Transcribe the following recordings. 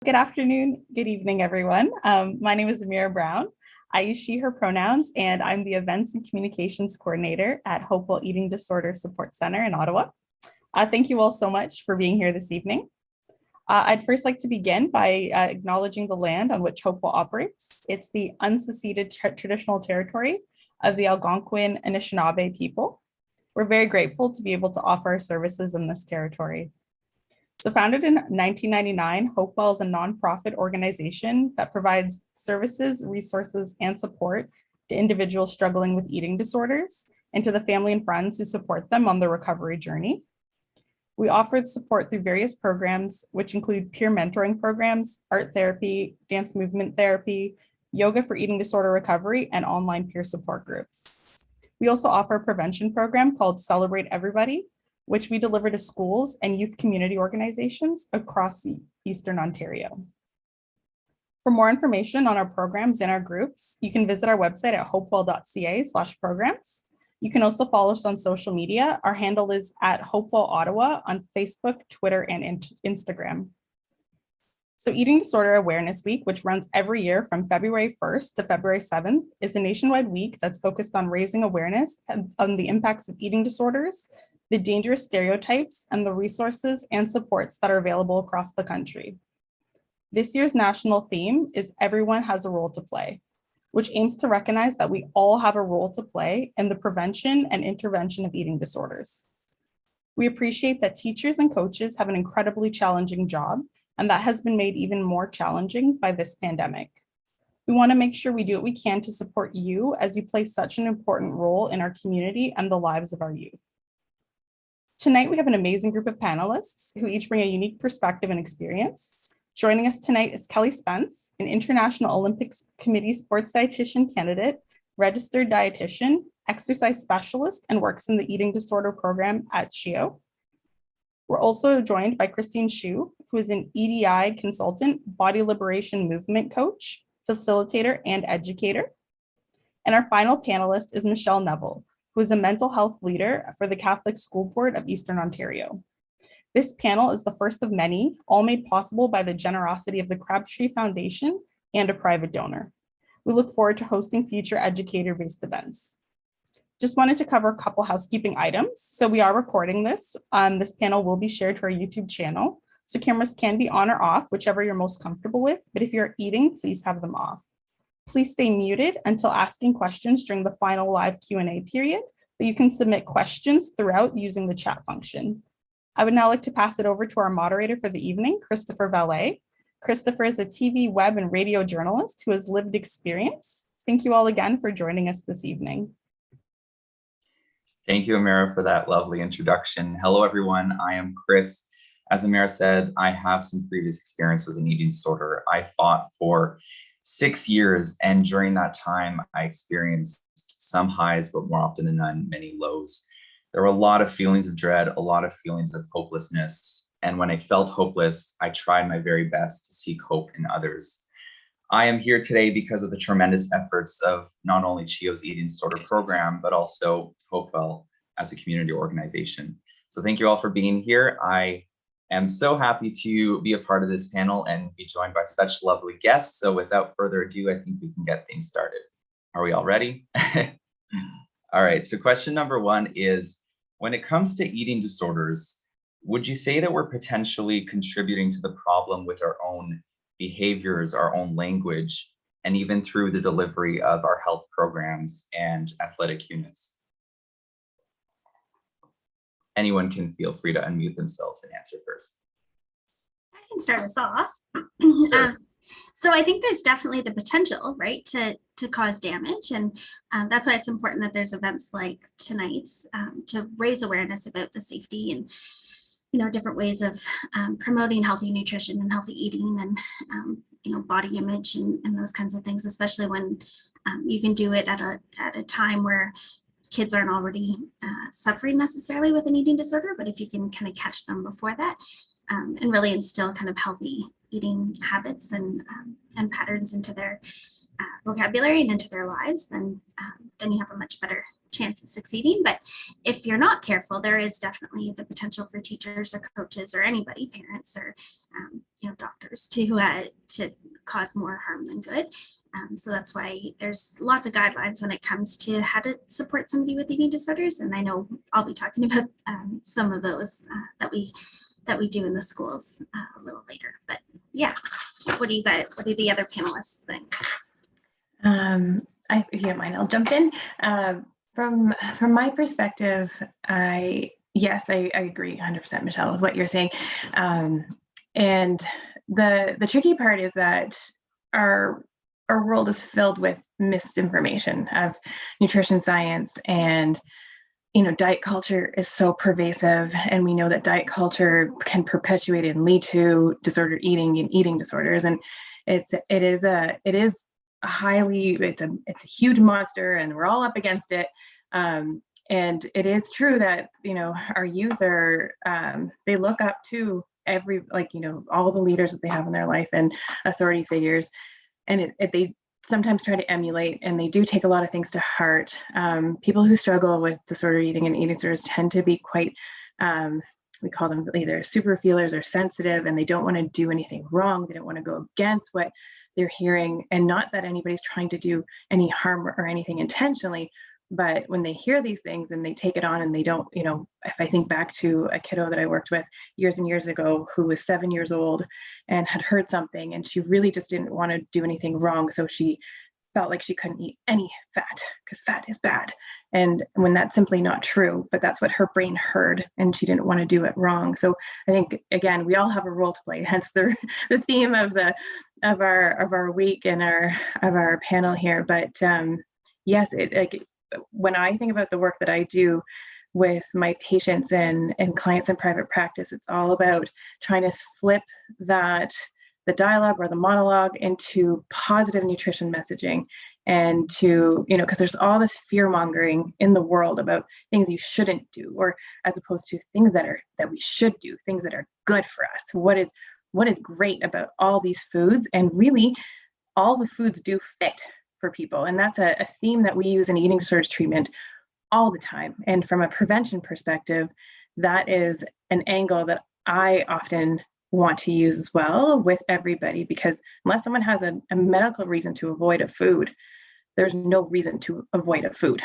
Good afternoon, good evening, everyone. My name is Amira Brown. I use she, her pronouns, and I'm the Events and Communications Coordinator at Hopewell Eating Disorder Support Center in Ottawa. Thank you all so much for being here this evening. I'd first like to begin by acknowledging the land on which Hopewell operates. It's the unceded traditional territory of the Algonquin Anishinaabe people. We're very grateful to be able to offer our services in this territory. So founded in 1999, Hopewell is a nonprofit organization that provides services, resources, and support to individuals struggling with eating disorders and to the family and friends who support them on their recovery journey. We offer support through various programs, which include peer mentoring programs, art therapy, dance movement therapy, yoga for eating disorder recovery, and online peer support groups. We also offer a prevention program called Celebrate Everybody, which we deliver to schools and youth community organizations across Eastern Ontario. For more information on our programs and our groups, you can visit our website at hopewell.ca/programs. You can also follow us on social media. Our handle is at Hopewell Ottawa on Facebook, Twitter, and Instagram. So Eating Disorder Awareness Week, which runs every year from February 1st to February 7th, is a nationwide week that's focused on raising awareness on the impacts of eating disorders, the dangerous stereotypes, and the resources and supports that are available across the country. This year's national theme is Everyone Has a Role to Play, which aims to recognize that we all have a role to play in the prevention and intervention of eating disorders. We appreciate that teachers and coaches have an incredibly challenging job, and that has been made even more challenging by this pandemic. We want to make sure we do what we can to support you as you play such an important role in our community and the lives of our youth. Tonight, we have an amazing group of panelists who each bring a unique perspective and experience. Joining us tonight is Kelly Spence, an International Olympics Committee sports dietitian candidate, registered dietitian, exercise specialist, and works in the eating disorder program at SHIO. We're also joined by Christine Shu, who is an EDI consultant, body liberation movement coach, facilitator, and educator. And our final panelist is Michelle Neville, who is a mental health leader for the Catholic School Board of Eastern Ontario. This panel is the first of many, all made possible by the generosity of the Crabtree Foundation and a private donor. We look forward to hosting future educator-based events. Just wanted to cover a couple housekeeping items. So we are recording this. This panel will be shared to our YouTube channel. So cameras can be on or off, whichever you're most comfortable with. But if you're eating, please have them off. Please stay muted until asking questions during the final live Q&A period, but you can submit questions throughout using the chat function. I would now like to pass it over to our moderator for the evening, Christopher Vallee. Christopher is a TV, web, and radio journalist who has lived experience. Thank you all again for joining us this evening. Thank you, Amira, for that lovely introduction. Hello, everyone. I am Chris. As Amira said, I have some previous experience with an eating disorder. I fought for 6 years, and during that time, I experienced some highs, but more often than not, many lows. There were a lot of feelings of dread, a lot of feelings of hopelessness. And when I felt hopeless, I tried my very best to seek hope in others. I am here today because of the tremendous efforts of not only CHIO's eating disorder program, but also Hopewell as a community organization. So thank you all for being here. I am so happy to be a part of this panel and be joined by such lovely guests. So without further ado, I think we can get things started. Are we all ready? All right, so question number one is, when it comes to eating disorders, would you say that we're potentially contributing to the problem with our own behaviors, our own language, and even through the delivery of our health programs and athletic units? Anyone can feel free to unmute themselves and answer first. I can start us off. Sure. So I think there's definitely the potential, right, to cause damage. And that's why it's important that there's events like tonight's to raise awareness about the safety and, different ways of promoting healthy nutrition and healthy eating and, body image and those kinds of things, especially when you can do it at a time where kids aren't already suffering necessarily with an eating disorder, but if you can kind of catch them before that and really instill kind of healthy eating habits and patterns into their vocabulary and into their lives, then you have a much better chance of succeeding. But if you're not careful, there is definitely the potential for teachers or coaches or anybody, parents or doctors to cause more harm than good. So that's why there's lots of guidelines when it comes to how to support somebody with eating disorders. And I know I'll be talking about some of those that we do in the schools a little later. But yeah, what do the other panelists think? If you don't mind, I'll jump in. From my perspective, I agree 100%, Michelle, with what you're saying. And the tricky part is that our world is filled with misinformation of nutrition science, and diet culture is so pervasive, and we know that diet culture can perpetuate and lead to disordered eating and eating disorders. And it is a huge monster, and we're all up against it. And it is true that our youth are they look up to all the leaders that they have in their life and authority figures, and they sometimes try to emulate, and they do take a lot of things to heart. People who struggle with disordered eating and eating disorders tend to be quite we call them either super feelers or sensitive, and they don't want to do anything wrong. They don't want to go against what they're hearing, and not that anybody's trying to do any harm or anything intentionally, but when they hear these things and they take it on, and they don't, if I think back to a kiddo that I worked with years and years ago who was 7 years old and had heard something, and she really just didn't want to do anything wrong, so she felt like she couldn't eat any fat because fat is bad. And when that's simply not true, but that's what her brain heard, and she didn't want to do it wrong. So I think, again, we all have a role to play, hence the theme of our week and of our panel here. But yes, when I think about the work that I do with my patients and clients in private practice, it's all about trying to flip the dialogue or the monologue into positive nutrition messaging, and because there's all this fear mongering in the world about things you shouldn't do, or as opposed to things that we should do, things that are good for us. What is great about all these foods, and really all the foods do fit for people. And that's a theme that we use in eating disorders treatment all the time. And from a prevention perspective, that is an angle that I often want to use as well with everybody, because unless someone has a medical reason to avoid a food, there's no reason to avoid a food.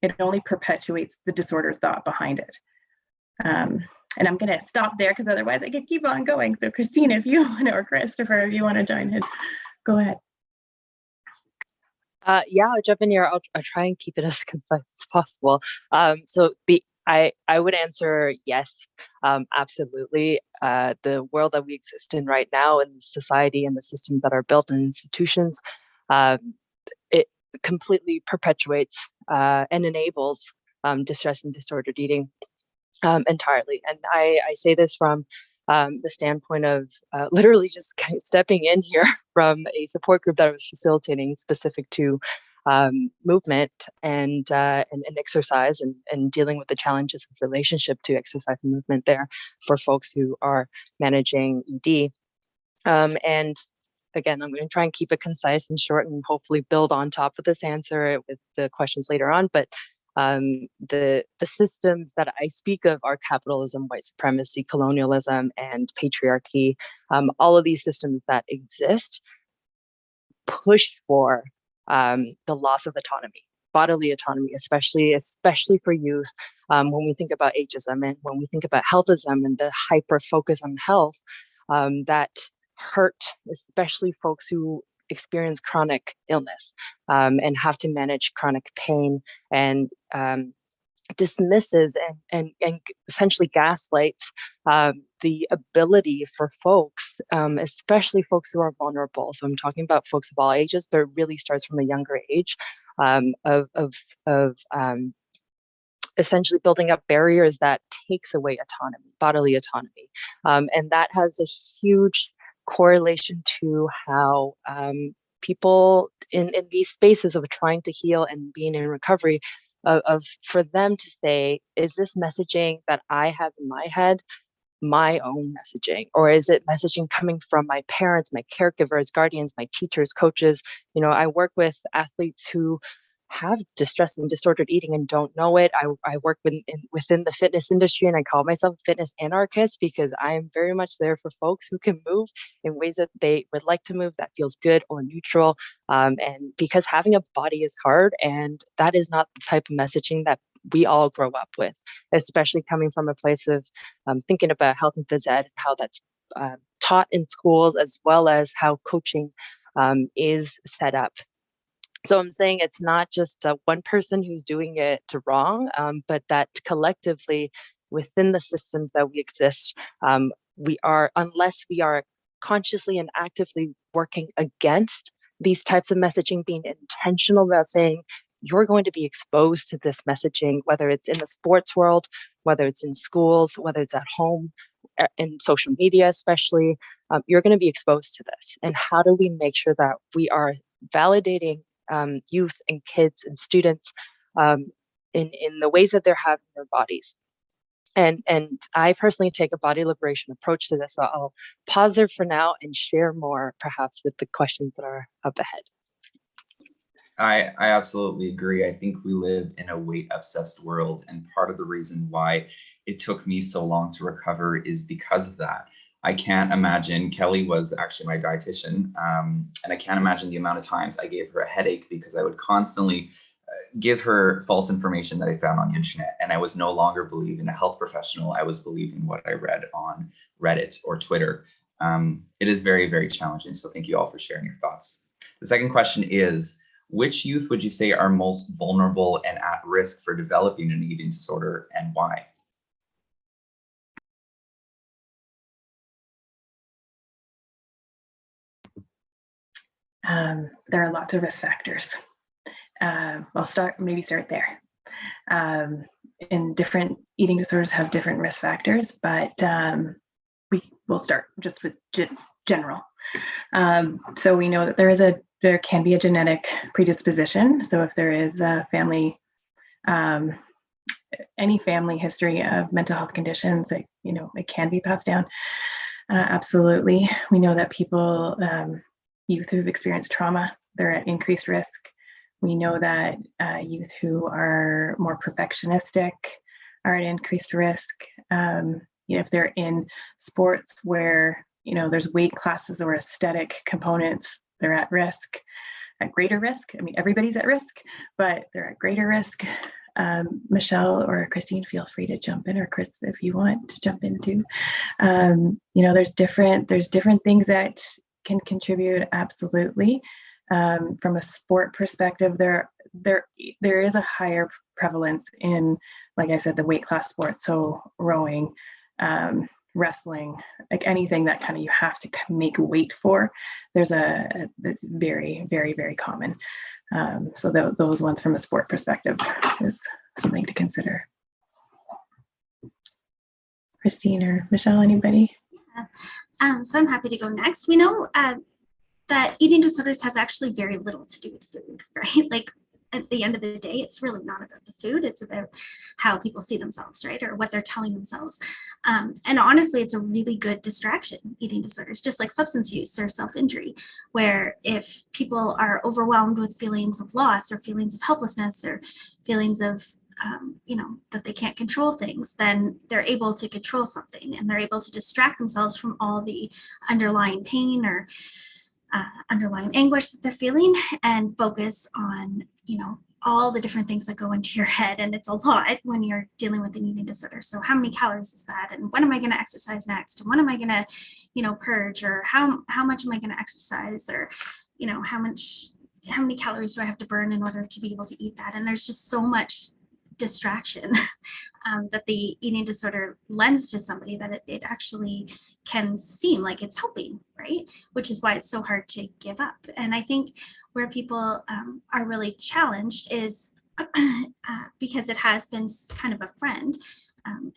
It only perpetuates the disorder thought behind it. And I'm going to stop there because otherwise I could keep on going. So Christina, if you want to, or Christopher, if you want to join in, go ahead. I'll jump in here. I'll try and keep it as concise as possible. I would answer yes, absolutely. The world that we exist in right now, and the society and the systems that are built in institutions, it completely perpetuates and enables distress and disordered eating entirely. And I say this from the standpoint of literally just kind of stepping in here from a support group that I was facilitating specific to movement and exercise, and dealing with the challenges of relationship to exercise and movement there for folks who are managing ED. And again, I'm going to try and keep it concise and short, and hopefully build on top of this answer with the questions later on. But the systems that I speak of are capitalism, white supremacy, colonialism, and patriarchy. All of these systems that exist push for the loss of autonomy, bodily autonomy, especially for youth. When we think about ageism, and when we think about healthism and the hyper focus on health, that hurt especially folks who experience chronic illness and have to manage chronic pain, and dismisses and essentially gaslights the ability for folks, especially folks who are vulnerable. So I'm talking about folks of all ages, but it really starts from a younger age, of essentially building up barriers that takes away autonomy, bodily autonomy. And that has a huge correlation to how people in these spaces of trying to heal and being in recovery, of for them to say, is this messaging that I have in my head my own messaging, or is it messaging coming from my parents, my caregivers, guardians, my teachers, coaches? I work with athletes who have distress and disordered eating and don't know it. I work within the fitness industry, and I call myself a fitness anarchist because I am very much there for folks who can move in ways that they would like to move that feels good or neutral. And because having a body is hard, and that is not the type of messaging that we all grow up with, especially coming from a place of thinking about health and phys ed, how that's taught in schools, as well as how coaching is set up. So I'm saying it's not just one person who's doing it wrong, but that collectively within the systems that we exist, unless we are consciously and actively working against these types of messaging, being intentional about saying, you're going to be exposed to this messaging, whether it's in the sports world, whether it's in schools, whether it's at home, in social media especially, you're going to be exposed to this. And how do we make sure that we are validating youth and kids and students in the ways that they're having their bodies? And I personally take a body liberation approach to this. So I'll pause there for now and share more perhaps with the questions that are up ahead. I absolutely agree. I think we live in a weight-obsessed world, and part of the reason why it took me so long to recover is because of that. I can't imagine, Kelly was actually my dietitian, and I can't imagine the amount of times I gave her a headache because I would constantly give her false information that I found on the internet, and I was no longer believing a health professional. I was believing what I read on Reddit or Twitter. It is very, very challenging. So thank you all for sharing your thoughts. The second question is, which youth would you say are most vulnerable and at risk for developing an eating disorder, and why? There are lots of risk factors. I'll start there. And different eating disorders have different risk factors, but we will start just with general. So we know that there can be a genetic predisposition. So if there is a family, any family history of mental health conditions, it can be passed down. Absolutely. We know that people, youth who've experienced trauma, they're at increased risk. We know that youth who are more perfectionistic are at increased risk. If they're in sports where there's weight classes or aesthetic components, they're at greater risk. I mean, everybody's at risk, but they're at greater risk. Michelle or Christine, feel free to jump in, or Chris, if you want to jump in too. There's different things that can contribute, absolutely. From a sport perspective, there is a higher prevalence in, like I said, the weight class sports. So rowing, wrestling, like anything that kind of you have to make weight for. That's very, very, very common. So those ones from a sport perspective is something to consider. Christine or Michelle, anybody? Yeah. So I'm happy to go next. We know that eating disorders has actually very little to do with food, right? Like at the end of the day, it's really not about the food. It's about how people see themselves, right? Or what they're telling themselves. And honestly, it's a really good distraction, eating disorders, just like substance use or self-injury, where if people are overwhelmed with feelings of loss or feelings of helplessness or feelings of that they can't control things, then they're able to control something, and they're able to distract themselves from all the underlying pain or underlying anguish that they're feeling, and focus on all the different things that go into your head. And it's a lot when you're dealing with an eating disorder. So how many calories is that, and when am I going to exercise next, and when am I going to purge, or how much am I going to exercise, or how many calories do I have to burn in order to be able to eat that? And there's just so much distraction that the eating disorder lends to somebody that it actually can seem like it's helping, right? Which is why it's so hard to give up. And I think where people are really challenged is because it has been kind of a friend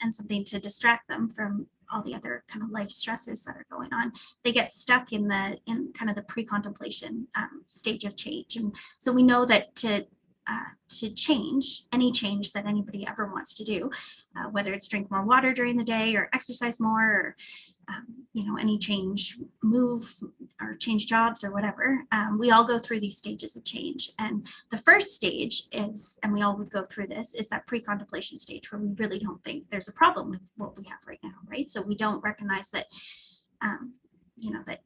and something to distract them from all the other kind of life stressors that are going on. They get stuck in kind of the pre-contemplation stage of change. And so we know that to change, any change that anybody ever wants to do, whether it's drink more water during the day or exercise more, or any change, move or change jobs or whatever, we all go through these stages of change. And the first stage is, and we all would go through this, is that pre-contemplation stage where we really don't think there's a problem with what we have right now, right? So we don't recognize that, that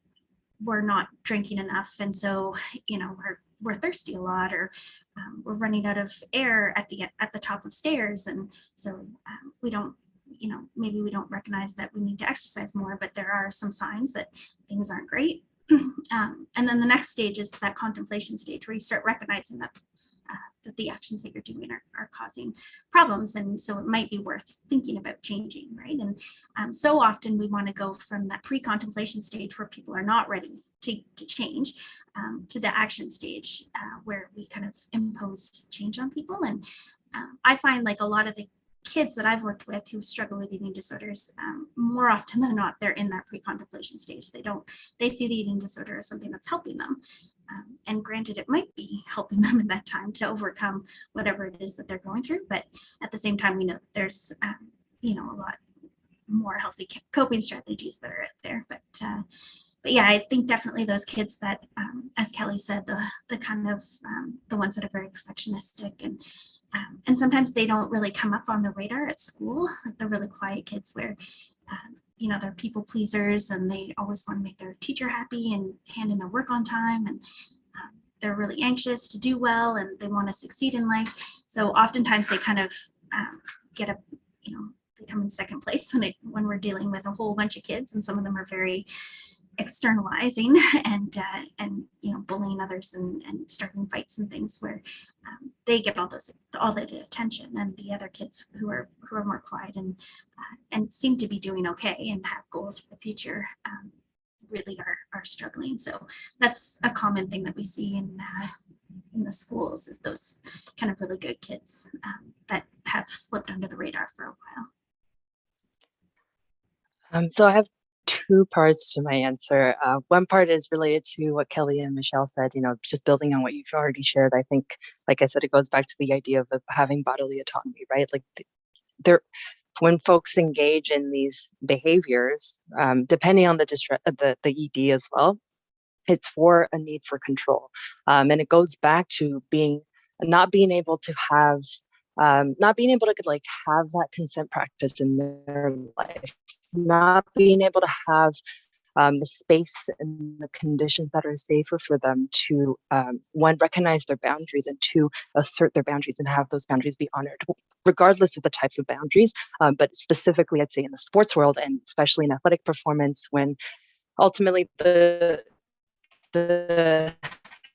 we're not drinking enough. And so, we're thirsty a lot, or we're running out of air at the top of stairs. And so we don't, maybe we don't recognize that we need to exercise more, but there are some signs that things aren't great. And then the next stage is that contemplation stage where you start recognizing that the actions that you're doing are causing problems. And so it might be worth thinking about changing, right? And so often we want to go from that pre-contemplation stage where people are not ready to change to the action stage where we kind of impose change on people. And I find like a lot of the kids that I've worked with who struggle with eating disorders, more often than not, they're in that pre-contemplation stage. They see the eating disorder as something that's helping them. And granted, it might be helping them in that time to overcome whatever it is that they're going through. But at the same time, we know that there's, a lot more healthy coping strategies that are out there. But yeah, I think definitely those kids that, as Kelly said, the kind of the ones that are very perfectionistic and sometimes they don't really come up on the radar at school, like the really quiet kids where, they're people pleasers and they always want to make their teacher happy and hand in their work on time. And they're really anxious to do well and they want to succeed in life. So oftentimes they kind of get they come in second place when we're dealing with a whole bunch of kids, and some of them are very externalizing and bullying others and starting fights and things where they get all the attention, and the other kids who are more quiet and seem to be doing okay and have goals for the future really are struggling. So that's a common thing that we see in the schools, is those kind of really good kids that have slipped under the radar for a while. So I have two parts to my answer. One part is related to what Kelly and Michelle said, just building on what you've already shared. I think, like I said, it goes back to the idea of having bodily autonomy, right? Like when folks engage in these behaviors, depending on the ED as well, it's for a need for control. And it goes back to not being able to have like have that consent practice in their life, not being able to have the space and the conditions that are safer for them to, one, recognize their boundaries, and two, assert their boundaries and have those boundaries be honored, regardless of the types of boundaries. But specifically, I'd say in the sports world, and especially in athletic performance, when ultimately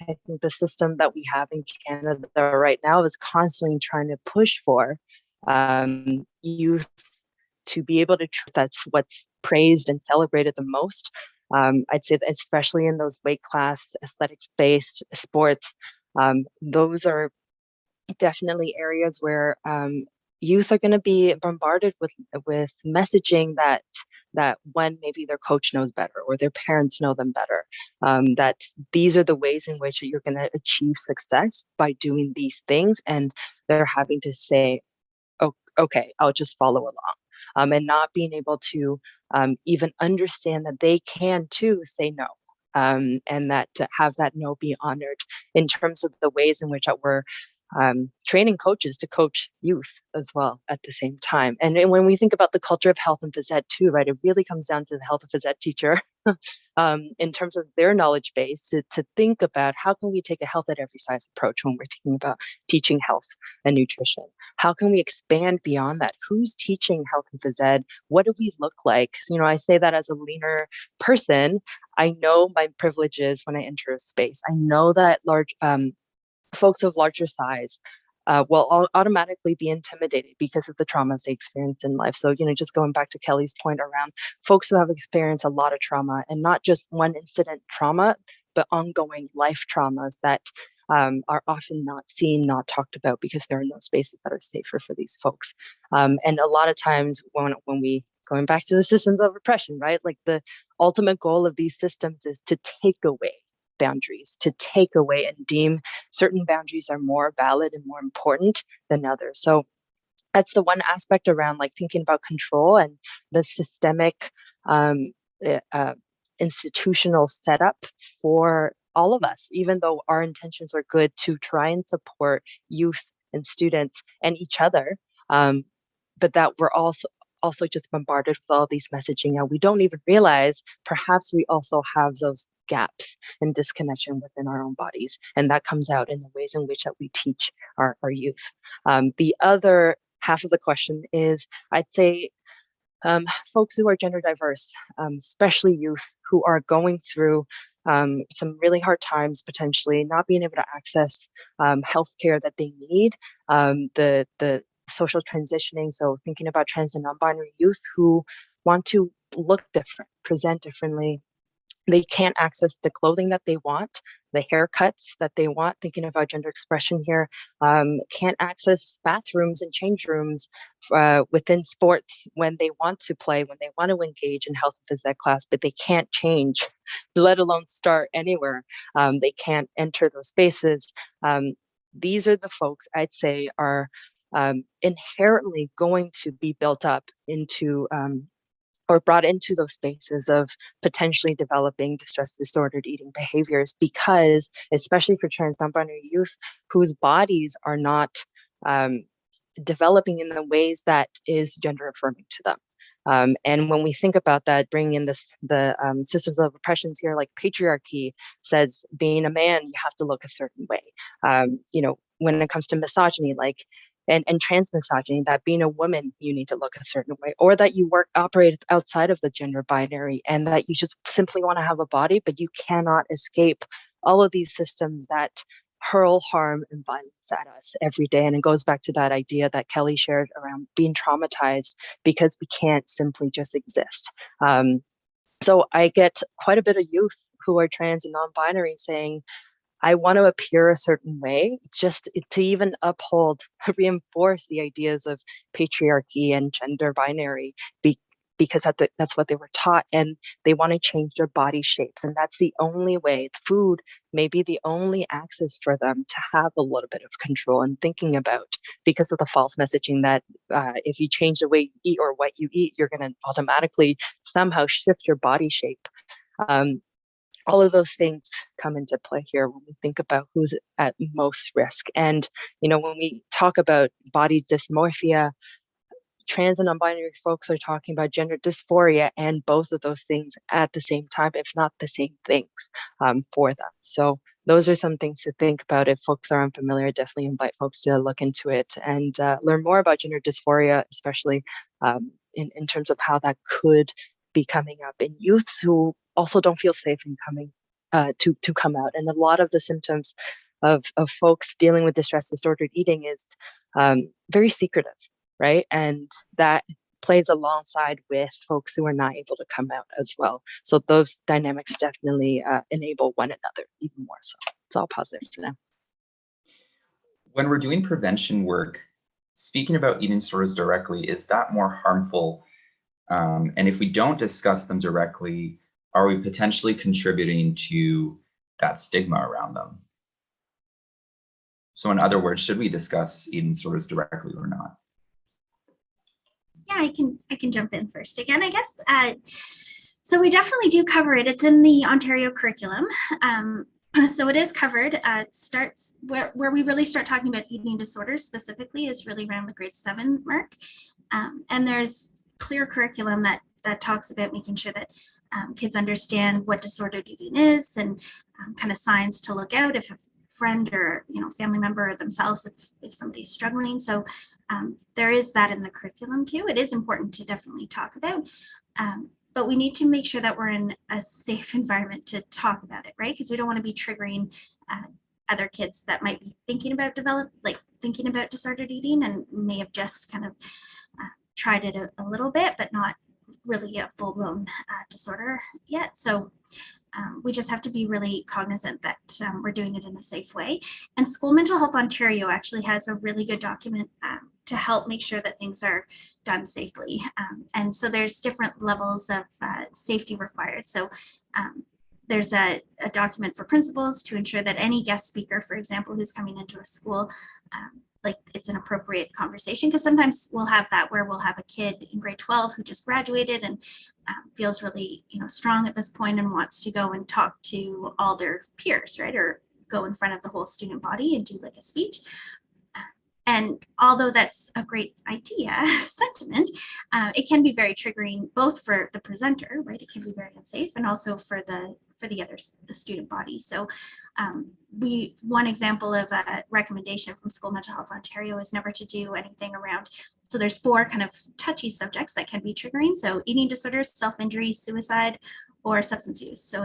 I think the system that we have in Canada right now is constantly trying to push for youth to be able to, that's what's praised and celebrated the most. I'd say that especially in those weight class, athletics-based sports, those are definitely areas where youth are going to be bombarded with messaging that one, maybe their coach knows better or their parents know them better, that these are the ways in which you're going to achieve success by doing these things, and they're having to say, oh, okay, I'll just follow along, and not being able to even understand that they can too say no, and that to have that no be honored in terms of the ways in which we're training coaches to coach youth as well at the same time. And when we think about the culture of health and phys ed too, right, it really comes down to the health and phys ed teacher in terms of their knowledge base to think about how can we take a health at every size approach when we're thinking about teaching health and nutrition. How can we expand beyond that? Who's teaching health and phys ed? What do we look like? So, I say that as a leaner person. I know my privileges when I enter a space. I know that large folks of larger size will automatically be intimidated because of the traumas they experience in life. So, just going back to Kelly's point around folks who have experienced a lot of trauma, and not just one incident trauma, but ongoing life traumas that are often not seen, not talked about, because there are no spaces that are safer for these folks. And a lot of times when we, going back to the systems of oppression, right? Like the ultimate goal of these systems is to take away boundaries, to take away and deem certain boundaries are more valid and more important than others. So that's the one aspect around like thinking about control and the systemic institutional setup for all of us, even though our intentions are good to try and support youth and students and each other, but that we're also just bombarded with all these messaging, and we don't even realize perhaps we also have those gaps and disconnection within our own bodies, and that comes out in the ways in which that we teach our youth. The other half of the question is, I'd say, folks who are gender diverse, especially youth who are going through some really hard times, potentially not being able to access healthcare that they need, the social transitioning. So thinking about trans and non-binary youth who want to look different, present differently. They can't access the clothing that they want, the haircuts that they want, thinking about gender expression here, can't access bathrooms and change rooms within sports when they want to play, when they want to engage in health and phys ed class, but they can't change, let alone start anywhere. They can't enter those spaces. These are the folks I'd say are inherently going to be built up into or brought into those spaces of potentially developing distress disordered eating behaviors, because especially for trans non-binary youth whose bodies are not developing in the ways that is gender affirming to them. And when we think about that, bringing in the systems of oppressions here, like patriarchy says, being a man, you have to look a certain way. When it comes to misogyny, like and trans misogyny, that being a woman, you need to look a certain way, or that you operate outside of the gender binary, and that you just simply want to have a body, but you cannot escape all of these systems that hurl harm and violence at us every day. And it goes back to that idea that Kelly shared around being traumatized because we can't simply just exist. So I get quite a bit of youth who are trans and non-binary saying, I want to appear a certain way, just to even uphold, reinforce the ideas of patriarchy and gender binary, because that's what they were taught, and they want to change their body shapes. And that's the only way. Food may be the only access for them to have a little bit of control and thinking about, because of the false messaging that if you change the way you eat or what you eat, you're going to automatically somehow shift your body shape. All of those things come into play here when we think about who's at most risk. And, when we talk about body dysmorphia, trans and non-binary folks are talking about gender dysphoria, and both of those things at the same time, if not the same things, for them. So those are some things to think about. If folks are unfamiliar, definitely invite folks to look into it and learn more about gender dysphoria, especially in terms of how that could be coming up in youths who also don't feel safe in coming to come out. And a lot of the symptoms of folks dealing with distress disordered eating is very secretive, right? And that plays alongside with folks who are not able to come out as well. So those dynamics definitely enable one another even more so. It's all positive for them. When we're doing prevention work, speaking about eating disorders directly, is that more harmful? And if we don't discuss them directly, are we potentially contributing to that stigma around them? So in other words, should we discuss eating disorders directly or not? Yeah, I can jump in first again, I guess. So we definitely do cover it. It's in the Ontario curriculum. So it is covered. It starts where we really start talking about eating disorders specifically is really around the grade 7 mark. And there's clear curriculum that talks about making sure that kids understand what disordered eating is and kind of signs to look out if a friend or family member or themselves if somebody's struggling. So there is that in the curriculum too. It is important to definitely talk about, but we need to make sure that we're in a safe environment to talk about it, right? Because we don't want to be triggering other kids that might be thinking about disordered eating and may have just kind of tried it a little bit, but not really a full-blown disorder yet. So we just have to be really cognizant that we're doing it in a safe way. And School Mental Health Ontario actually has a really good document to help make sure that things are done safely. And so there's different levels of safety required. So there's a document for principals to ensure that any guest speaker, for example, who's coming into a school like it's an appropriate conversation, because sometimes we'll have that where we'll have a kid in grade 12 who just graduated and feels really, strong at this point and wants to go and talk to all their peers, right? Or go in front of the whole student body and do like a speech. And although that's a great idea, sentiment, it can be very triggering both for the presenter, right? It can be very unsafe, and also for the the student body. So one example of a recommendation from School Mental Health Ontario is never to do anything around. So there's 4 kind of touchy subjects that can be triggering. So eating disorders, self-injury, suicide, or substance use. So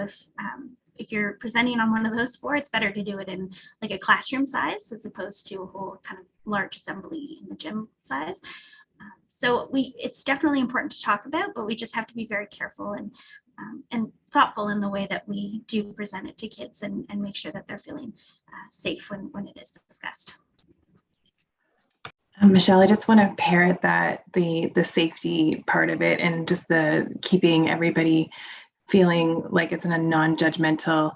if you're presenting on one of those 4, it's better to do it in like a classroom size as opposed to a whole kind of large assembly in the gym size. So it's definitely important to talk about, but we just have to be very careful and thoughtful in the way that we do present it to kids, and make sure that they're feeling safe when it is discussed. Michelle, I just want to parrot that the safety part of it, and just the keeping everybody feeling like it's in a non-judgmental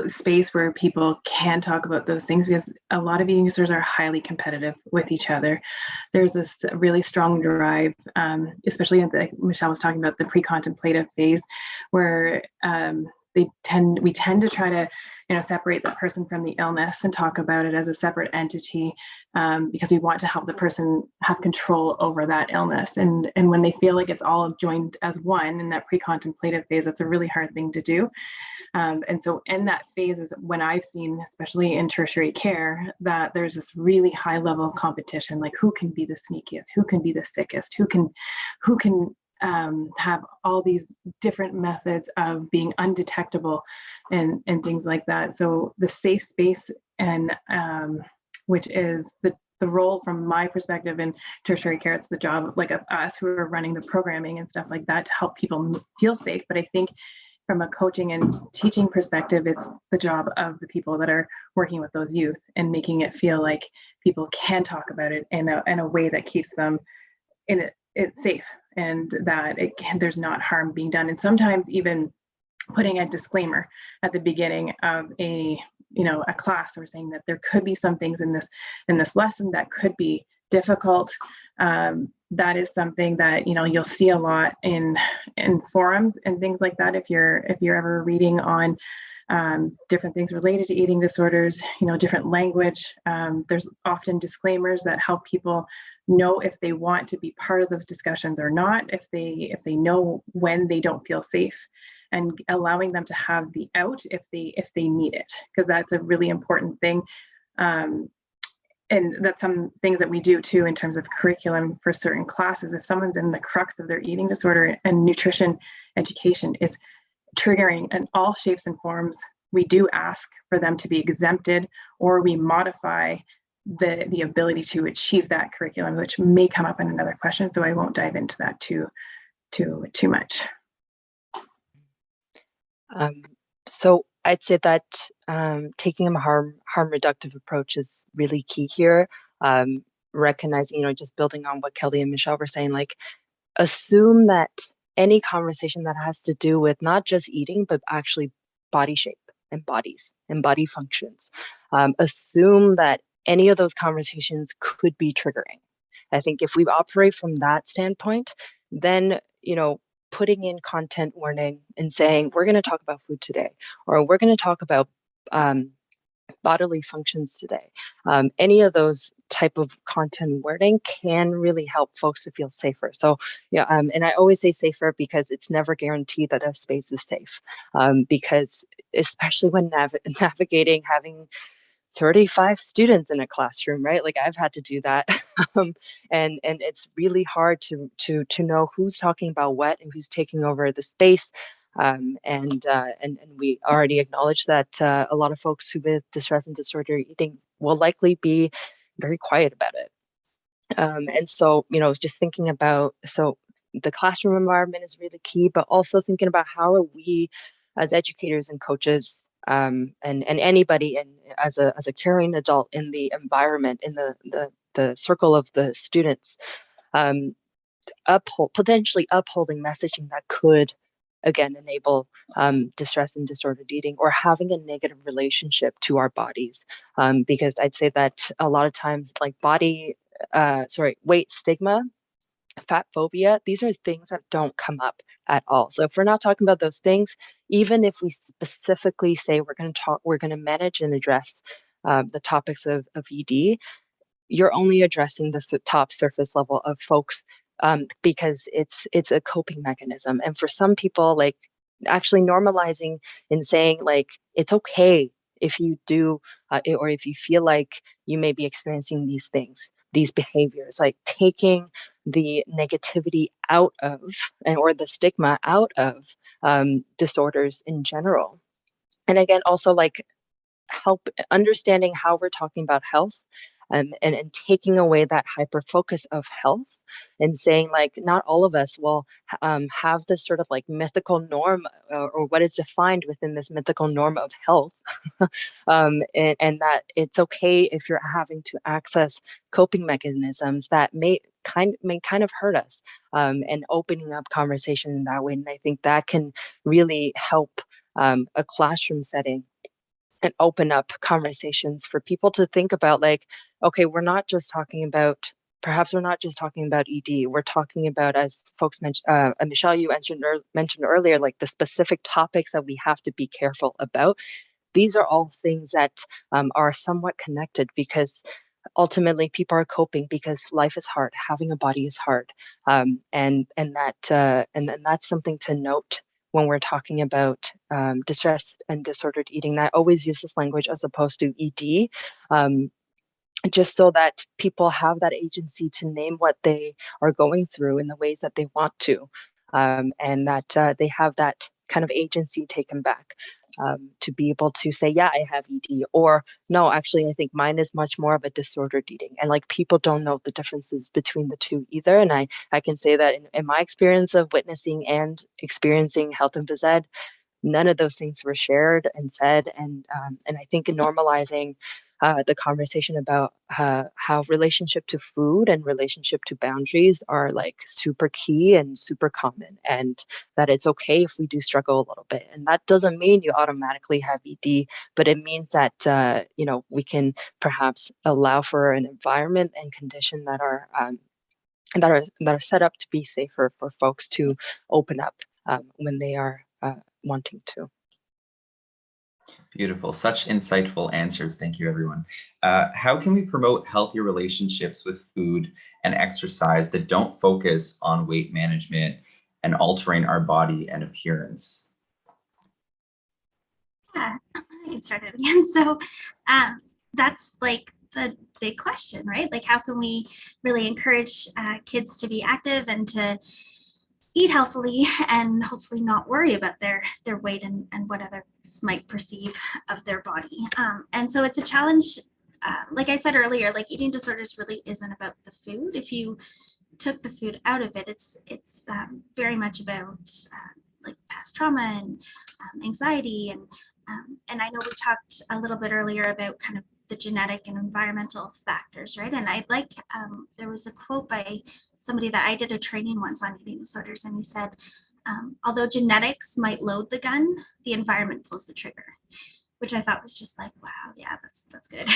space where people can talk about those things, because a lot of eating disorders are highly competitive with each other. There's this really strong drive, especially like Michelle was talking about, the pre-contemplative phase, where we tend to try to separate the person from the illness and talk about it as a separate entity, because we want to help the person have control over that illness. And when they feel like it's all joined as one in that pre-contemplative phase, that's a really hard thing to do. And so in that phase is when I've seen, especially in tertiary care, that there's this really high level of competition, like who can be the sneakiest, who can be the sickest, who can have all these different methods of being undetectable and things like that. So the safe space, and which is the role from my perspective in tertiary care, it's the job of us who are running the programming and stuff like that to help people feel safe. But I think from a coaching and teaching perspective, it's the job of the people that are working with those youth and making it feel like people can talk about it in a way that keeps them it's safe, and that there's not harm being done. And sometimes even putting a disclaimer at the beginning of a class, or saying that there could be some things in this lesson that could be difficult. That is something that you'll see a lot in forums and things like that. If you're ever reading on different things related to eating disorders, different language, there's often disclaimers that help people know if they want to be part of those discussions or not, if they know when they don't feel safe, and allowing them to have the out if they need it, because that's a really important thing. And that's some things that we do too in terms of curriculum for certain classes. If someone's in the crux of their eating disorder and nutrition education is triggering in all shapes and forms, we do ask for them to be exempted, or we modify the ability to achieve that curriculum, which may come up in another question. So I won't dive into that too much. So I'd say that taking a harm reductive approach is really key here. Recognizing, just building on what Kelly and Michelle were saying, like assume that any conversation that has to do with not just eating, but actually body shape and bodies and body functions, assume that any of those conversations could be triggering. I think if we operate from that standpoint, then, putting in content warning and saying, we're going to talk about food today, or we're going to talk about bodily functions today. Any of those type of content wording can really help folks to feel safer. So yeah, and I always say safer because it's never guaranteed that a space is safe. Because especially when navigating having 35 students in a classroom, right? Like I've had to do that. And it's really hard to know who's talking about what and who's taking over the space. And we already acknowledge that a lot of folks who with distress and disorder eating will likely be very quiet about it. And so, just thinking about, so the classroom environment is really key, but also thinking about how are we as educators and coaches, and anybody as a caring adult in the environment, in the circle of the students, potentially upholding messaging that could again, enable distress and disordered eating, or having a negative relationship to our bodies. Because I'd say that a lot of times, like weight stigma, fat phobia, these are things that don't come up at all. So if we're not talking about those things, even if we specifically say we're going to manage and address the topics of ED, you're only addressing the top surface level of folks, because it's a coping mechanism. And for some people, like, actually normalizing and saying, like, it's okay if you do, or if you feel like you may be experiencing these things, these behaviors, like taking the negativity out of, or the stigma out of disorders in general. And again, also, like, help understanding how we're talking about health, and taking away that hyper focus of health, and saying, like, not all of us will have this sort of like mythical norm, or what is defined within this mythical norm of health. And that it's okay if you're having to access coping mechanisms that may kind of hurt us, and opening up conversation in that way. And I think that can really help a classroom setting and open up conversations for people to think about, like, okay, perhaps we're not just talking about ED. We're talking about, as folks mentioned, Michelle, you mentioned earlier, like the specific topics that we have to be careful about. These are all things that are somewhat connected, because ultimately people are coping because life is hard. Having a body is hard, and that's something to note when we're talking about distress and disordered eating. I always use this language as opposed to ED, just so that people have that agency to name what they are going through in the ways that they want to, and that they have that kind of agency taken back, to be able to say, yeah, I have ED, or no, actually, I think mine is much more of a disordered eating. And like, people don't know the differences between the two either. And I can say that in my experience of witnessing and experiencing health and phys ed, none of those things were shared and said. And I think in normalizing the conversation about how relationship to food and relationship to boundaries are like super key and super common, and that it's okay if we do struggle a little bit. And that doesn't mean you automatically have ED, but it means that we can perhaps allow for an environment and condition that are set up to be safer for folks to open up when they are wanting to. Beautiful. Such insightful answers. Thank you, everyone. How can we promote healthier relationships with food and exercise that don't focus on weight management and altering our body and appearance? Yeah, I can start it again. So that's like the big question, right? Like, how can we really encourage kids to be active and to eat healthily, and hopefully not worry about their weight and what others might perceive of their body. And so it's a challenge. Like I said earlier, like, eating disorders really isn't about the food. If you took the food out of it, it's very much about like past trauma and anxiety, and I know we talked a little bit earlier about kind of the genetic and environmental factors, right? And I like, there was a quote by somebody that I did a training once on eating disorders, and he said, although genetics might load the gun, the environment pulls the trigger, which I thought was just like, wow, yeah, that's good.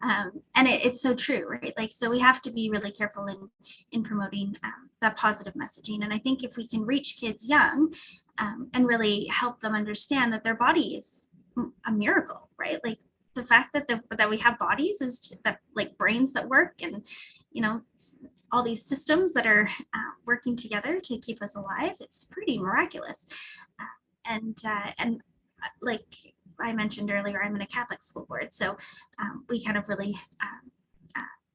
And it's so true, right? Like, so we have to be really careful in promoting that positive messaging. And I think if we can reach kids young, and really help them understand that their body is a miracle, right? Like, the fact that we have bodies is that, like, brains that work, and all these systems that are working together to keep us alive. It's pretty miraculous. And like I mentioned earlier, I'm in a Catholic school board, so we kind of really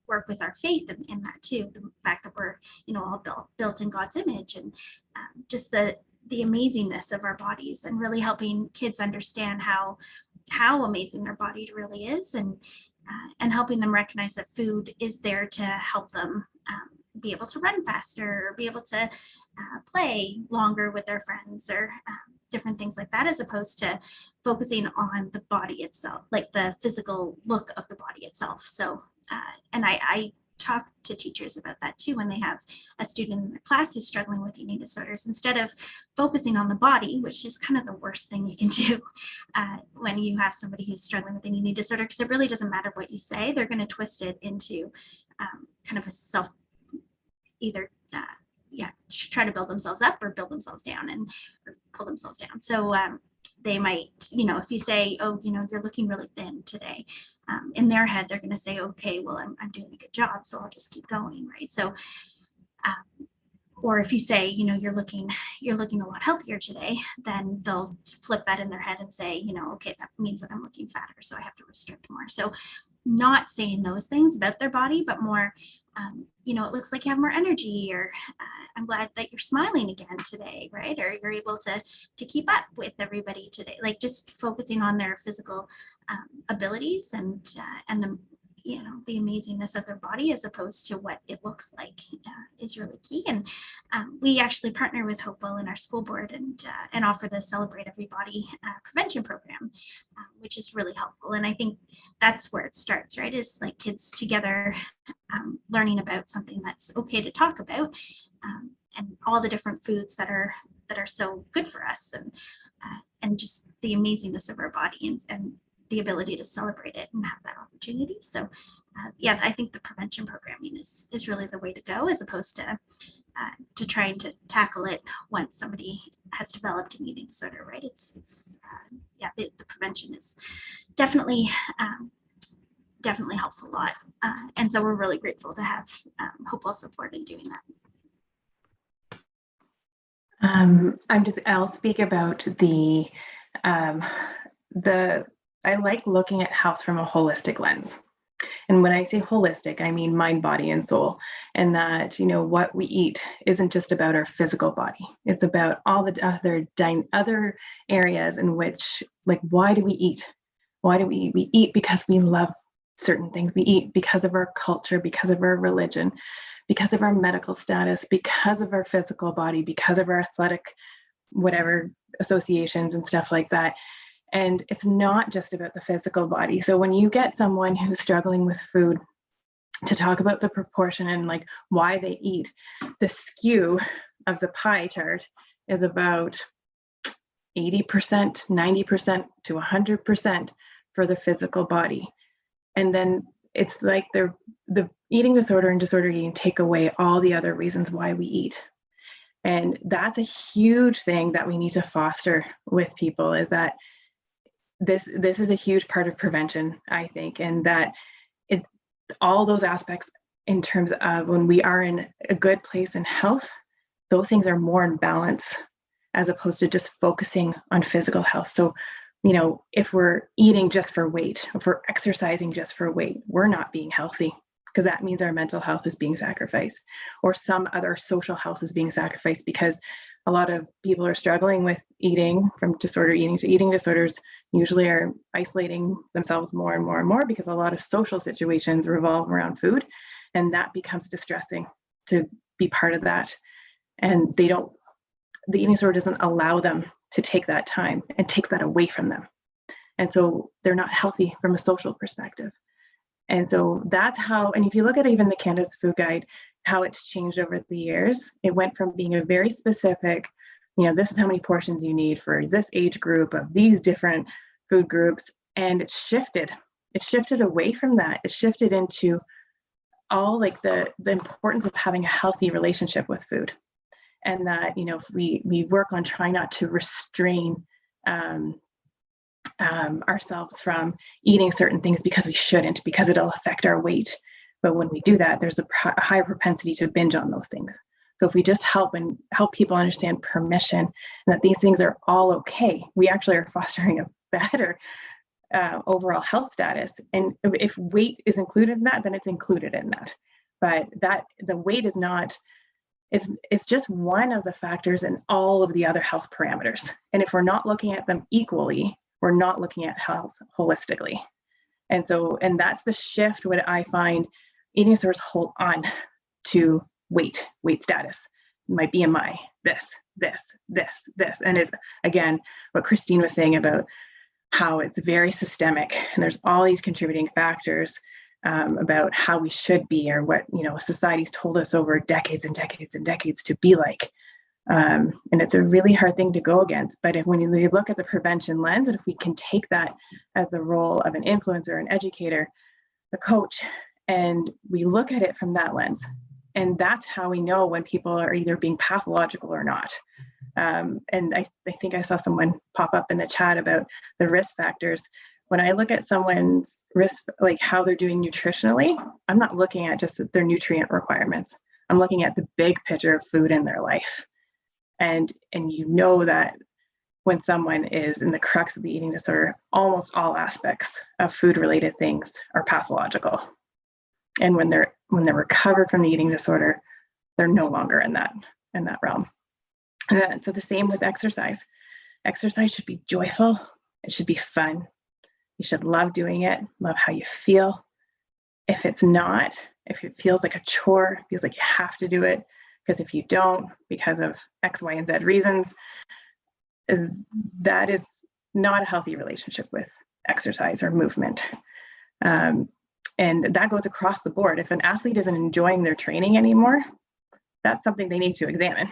work with our faith in that too. The fact that we're all built in God's image, and just the amazingness of our bodies, and really helping kids understand how amazing their body really is, and helping them recognize that food is there to help them be able to run faster, or be able to play longer with their friends, or different things like that, as opposed to focusing on the body itself, like the physical look of the body itself. So and I talk to teachers about that too when they have a student in the class who's struggling with eating disorders. Instead of focusing on the body, which is kind of the worst thing you can do when you have somebody who's struggling with an eating disorder, because it really doesn't matter what you say, they're going to twist it into kind of a self, either try to build themselves up or build themselves down and or pull themselves down. So they might, if you say, oh, you're looking really thin today, in their head, they're going to say, okay, well, I'm doing a good job, so I'll just keep going, right? So, or if you say, you're looking a lot healthier today, then they'll flip that in their head and say, okay, that means that I'm looking fatter, so I have to restrict more. So not saying those things about their body, but more, it looks like you have more energy, or I'm glad that you're smiling again today, right? Or you're able to keep up with everybody today. Like just focusing on their physical abilities and the the amazingness of their body as opposed to what it looks like is really key. And we actually partner with Hopewell in our school board and offer the Celebrate Everybody prevention program, which is really helpful. And I think that's where it starts, right? Is like kids together learning about something that's okay to talk about, and all the different foods that are so good for us, and just the amazingness of our body and the ability to celebrate it and have that opportunity. So I think the prevention programming is really the way to go, as opposed to trying to tackle it once somebody has developed an eating disorder, right? The prevention is definitely helps a lot. And so we're really grateful to have Hopewell support in doing that. I'll speak about the I like looking at health from a holistic lens. And when I say holistic, I mean mind, body, and soul. And that, what we eat isn't just about our physical body. It's about all the other areas in which, like, why do we eat? Why do we eat? We eat because we love certain things. We eat because of our culture, because of our religion, because of our medical status, because of our physical body, because of our athletic, whatever, associations and stuff like that. And it's not just about the physical body. So when you get someone who's struggling with food to talk about the proportion and like why they eat, the skew of the pie chart is about 80%, 90% to 100% for the physical body. And then it's like the eating disorder and disordered eating take away all the other reasons why we eat. And that's a huge thing that we need to foster with people, is that this is a huge part of prevention, I think, and that all those aspects in terms of when we are in a good place in health, those things are more in balance as opposed to just focusing on physical health. So, if we're eating just for weight, if we're exercising just for weight, we're not being healthy, because that means our mental health is being sacrificed, or some other social health is being sacrificed, because a lot of people are struggling with eating, from disordered eating to eating disorders, usually are isolating themselves more and more and more because a lot of social situations revolve around food, and that becomes distressing to be part of that. And the eating disorder doesn't allow them to take that time and takes that away from them. And so they're not healthy from a social perspective. And so that's how, and if you look at even the Canada's Food Guide, how it's changed over the years, it went from being a very specific, this is how many portions you need for this age group of these different food groups. And it shifted away from that. It shifted into all like the importance of having a healthy relationship with food. And that, if we work on trying not to restrain ourselves from eating certain things because we shouldn't, because it'll affect our weight. But when we do that, there's a higher propensity to binge on those things. So if we just help people understand permission and that these things are all okay, we actually are fostering a better overall health status. And if weight is included in that, then it's included in that. But that the weight is not, it's just one of the factors in all of the other health parameters. And if we're not looking at them equally, we're not looking at health holistically. And that's the shift what I find eating disorders hold on to weight status, my BMI, this. And it's, again, what Christine was saying about how it's very systemic and there's all these contributing factors about how we should be, or what, you know, society's told us over decades and decades and decades to be like. And it's a really hard thing to go against. But when you look at the prevention lens, and if we can take that as the role of an influencer, an educator, a coach, and we look at it from that lens, and that's how we know when people are either being pathological or not. And I think I saw someone pop up in the chat about the risk factors. When I look at someone's risk, like how they're doing nutritionally, I'm not looking at just their nutrient requirements. I'm looking at the big picture of food in their life. And you know that when someone is in the crux of the eating disorder, almost all aspects of food-related things are pathological. And when they're recovered from the eating disorder, they're no longer in that realm. And so the same with exercise. Exercise should be joyful. It should be fun. You should love doing it, love how you feel. If it's not, if it feels like a chore, feels like you have to do it, because if you don't, because of X, Y, and Z reasons, that is not a healthy relationship with exercise or movement. And that goes across the board. If an athlete isn't enjoying their training anymore, that's something they need to examine.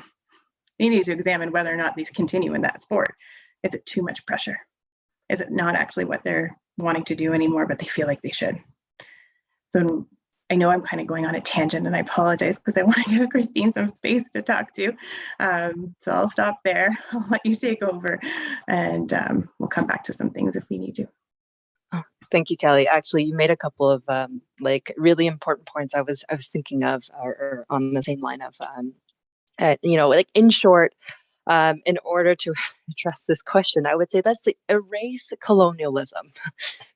They need to examine whether or not these continue in that sport. Is it too much pressure? Is it not actually what they're wanting to do anymore, but they feel like they should? So I know I'm kind of going on a tangent, and I apologize because I want to give Christine some space to talk to. So I'll stop there. I'll let you take over, and we'll come back to some things if we need to. Thank you, Kelly. Actually, you made a couple of like really important points I was thinking of, or on the same line of, you know, like in short, in order to address this question, I would say that's the erase colonialism,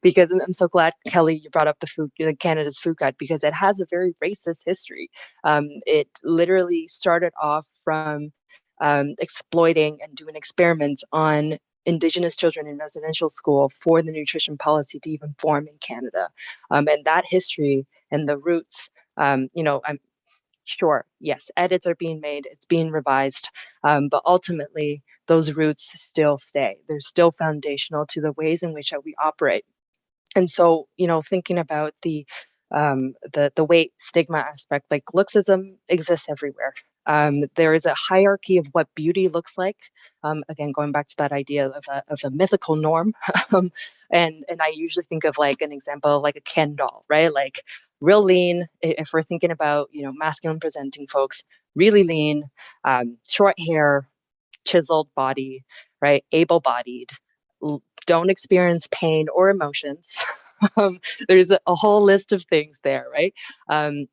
because I'm so glad, Kelly, you brought up the Canada's Food Guide, because it has a very racist history. It literally started off from exploiting and doing experiments on Indigenous children in residential school for the nutrition policy to even form in Canada. And that history and the roots, you know, I'm sure, yes, edits are being made, it's being revised, but ultimately those roots still stay. They're still foundational to the ways in which we operate. And so, you know, thinking about the weight stigma aspect, like looksism exists everywhere. There is a hierarchy of what beauty looks like. Again, going back to that idea of a mythical norm. And I usually think of like an example, like a Ken doll, right? Like real lean. If we're thinking about, you know, masculine presenting folks, really lean, short hair, chiseled body, right? Able-bodied, don't experience pain or emotions. There's a whole list of things there, right? And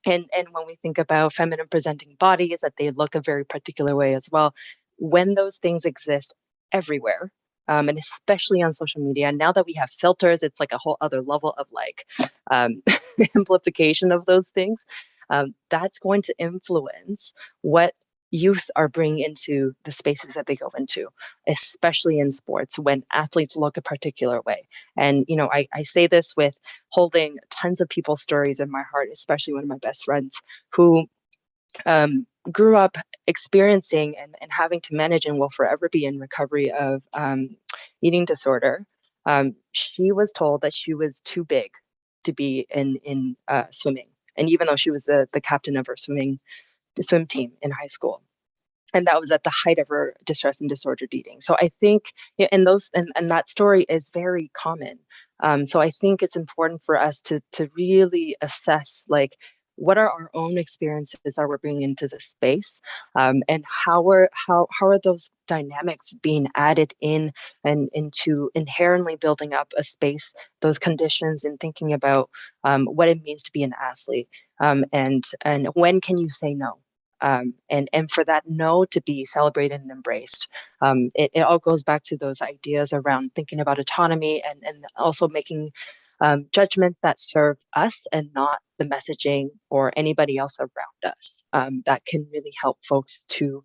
when we think about feminine presenting bodies, that they look a very particular way as well. When those things exist everywhere, and especially on social media, now that we have filters, it's like a whole other level of like amplification of those things. That's going to influence what youth are bringing into the spaces that they go into, especially in sports when athletes look a particular way. And, you know, I say this with holding tons of people's stories in my heart, especially one of my best friends who grew up experiencing and having to manage and will forever be in recovery of eating disorder. She was told that she was too big to be in swimming. And even though she was the captain of her swim team in high school. And that was at the height of her distress and disordered eating. So I think, and that story is very common. So I think it's important for us to really assess, like, what are our own experiences that we're bringing into this space, and how are those dynamics being added in and into inherently building up a space, those conditions, and thinking about what it means to be an athlete, and when can you say no. And for that no to be celebrated and embraced. It all goes back to those ideas around thinking about autonomy and also making judgments that serve us and not the messaging or anybody else around us. That can really help folks to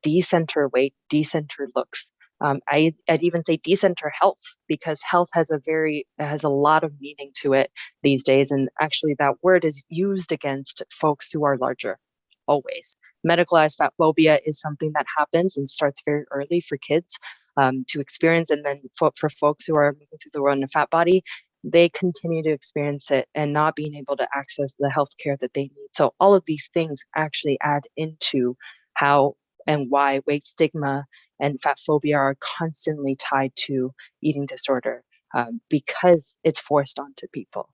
decenter weight, decenter looks. I'd even say decenter health, because health has a lot of meaning to it these days. And actually that word is used against folks who are larger. Always. Medicalized fat phobia is something that happens and starts very early for kids to experience. And then for folks who are moving through the world in a fat body, they continue to experience it and not being able to access the healthcare that they need. So all of these things actually add into how and why weight stigma and fat phobia are constantly tied to eating disorder, because it's forced onto people.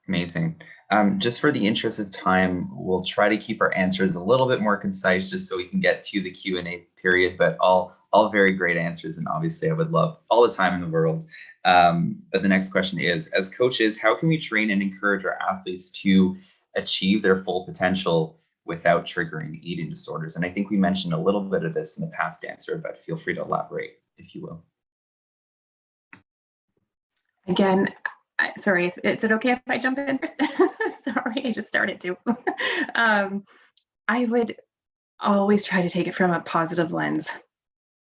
Amazing. Just for the interest of time, we'll try to keep our answers a little bit more concise just so we can get to the Q&A period, but all very great answers. And obviously I would love all the time in the world. But the next question is, as coaches, how can we train and encourage our athletes to achieve their full potential without triggering eating disorders? And I think we mentioned a little bit of this in the past answer, but feel free to elaborate if you will. Again, sorry, is it okay if I jump in first? Sorry, I just started to. I would always try to take it from a positive lens.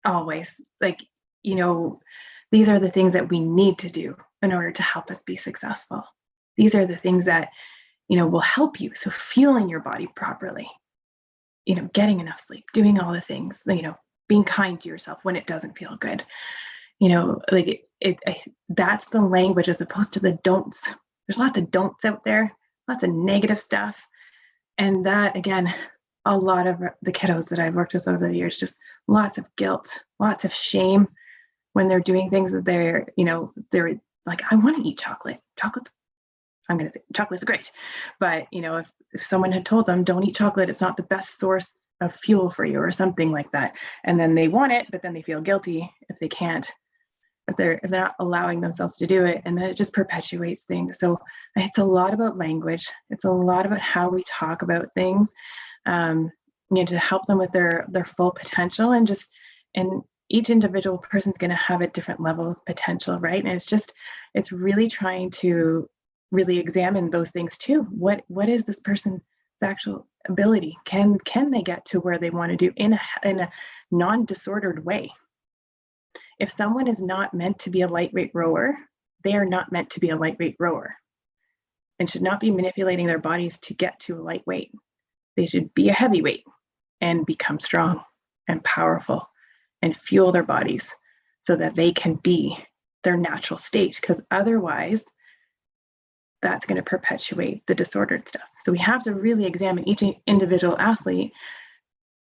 Always. Like, these are the things that we need to do in order to help us be successful. These are the things that, will help you. So feeling your body properly, getting enough sleep, doing all the things, being kind to yourself when it doesn't feel good. That's the language as opposed to the don'ts. There's lots of don'ts out there, lots of negative stuff. And that, again, a lot of the kiddos that I've worked with over the years, just lots of guilt, lots of shame when they're doing things that they're like, I want to eat chocolate. I'm going to say chocolate's great. But, if someone had told them, don't eat chocolate, it's not the best source of fuel for you or something like that. And then they want it, but then they feel guilty if they can't. If they're not allowing themselves to do it, and then it just perpetuates things. So it's a lot about language. It's a lot about how we talk about things, to help them with their full potential, and each individual person's going to have a different level of potential, right? And it's really trying to really examine those things too. What is this person's actual ability? Can they get to where they want to do in a non-disordered way? If someone is not meant to be a lightweight rower, they are not meant to be a lightweight rower and should not be manipulating their bodies to get to a lightweight. They should be a heavyweight and become strong and powerful and fuel their bodies so that they can be their natural state, because otherwise that's going to perpetuate the disordered stuff. So we have to really examine each individual athlete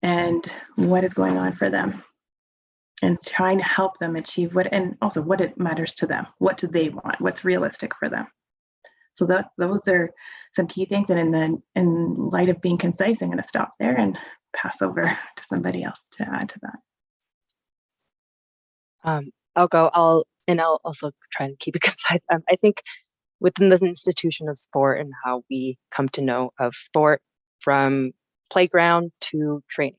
and what is going on for them, and trying to help them achieve what it matters to them. What do they want? What's realistic for them? So those are some key things. And in light of being concise, I'm going to stop there and pass over to somebody else to add to that. I'll go. I'll also try and keep it concise. I think within the institution of sport and how we come to know of sport, from playground to training,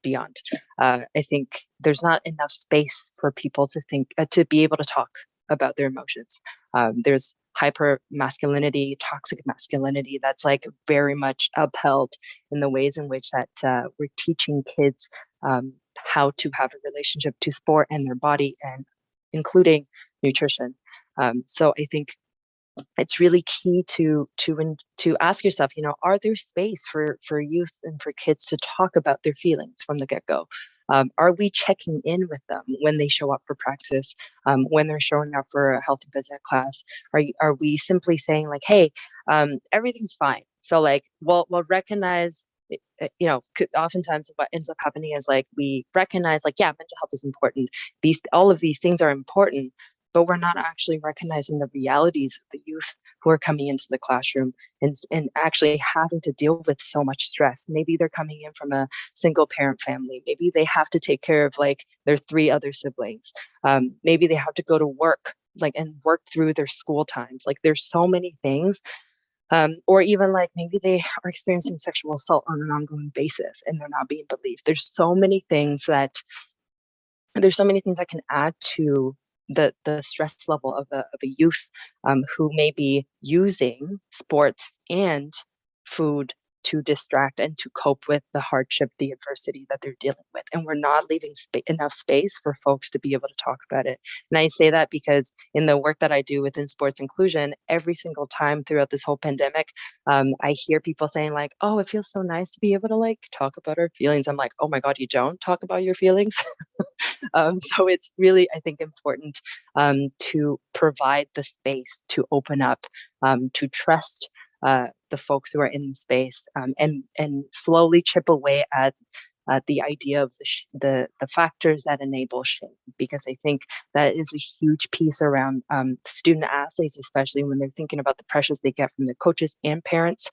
beyond, I think there's not enough space for people to think, to be able to talk about their emotions. There's hyper masculinity, toxic masculinity that's like very much upheld in the ways in which that we're teaching kids how to have a relationship to sport and their body, and including nutrition. So I think it's really key to ask yourself, are there space for youth and for kids to talk about their feelings from the get-go? Are we checking in with them when they show up for practice, when they're showing up for a health and phys ed class? Are we simply saying like, hey, everything's fine? So like, we'll recognize, oftentimes what ends up happening is like, we recognize like, yeah, mental health is important. All of these things are important, but we're not actually recognizing the realities of the youth who are coming into the classroom and actually having to deal with so much stress. Maybe they're coming in from a single parent family. Maybe they have to take care of like their 3 other siblings. Maybe they have to go to work, like, and work through their school times. Like, there's so many things. Or even like maybe they are experiencing sexual assault on an ongoing basis and they're not being believed. There's so many things that can add to the stress level of a youth who may be using sports and food to distract and to cope with the hardship, the adversity that they're dealing with. And we're not leaving enough space for folks to be able to talk about it. And I say that because in the work that I do within sports inclusion, every single time throughout this whole pandemic, I hear people saying like, oh, it feels so nice to be able to like talk about our feelings. I'm like, oh my God, you don't talk about your feelings. So it's really, I think, important to provide the space to open up, to trust the folks who are in the space, and slowly chip away at the idea of the factors that enable shame, because I think that is a huge piece around student athletes, especially when they're thinking about the pressures they get from their coaches and parents,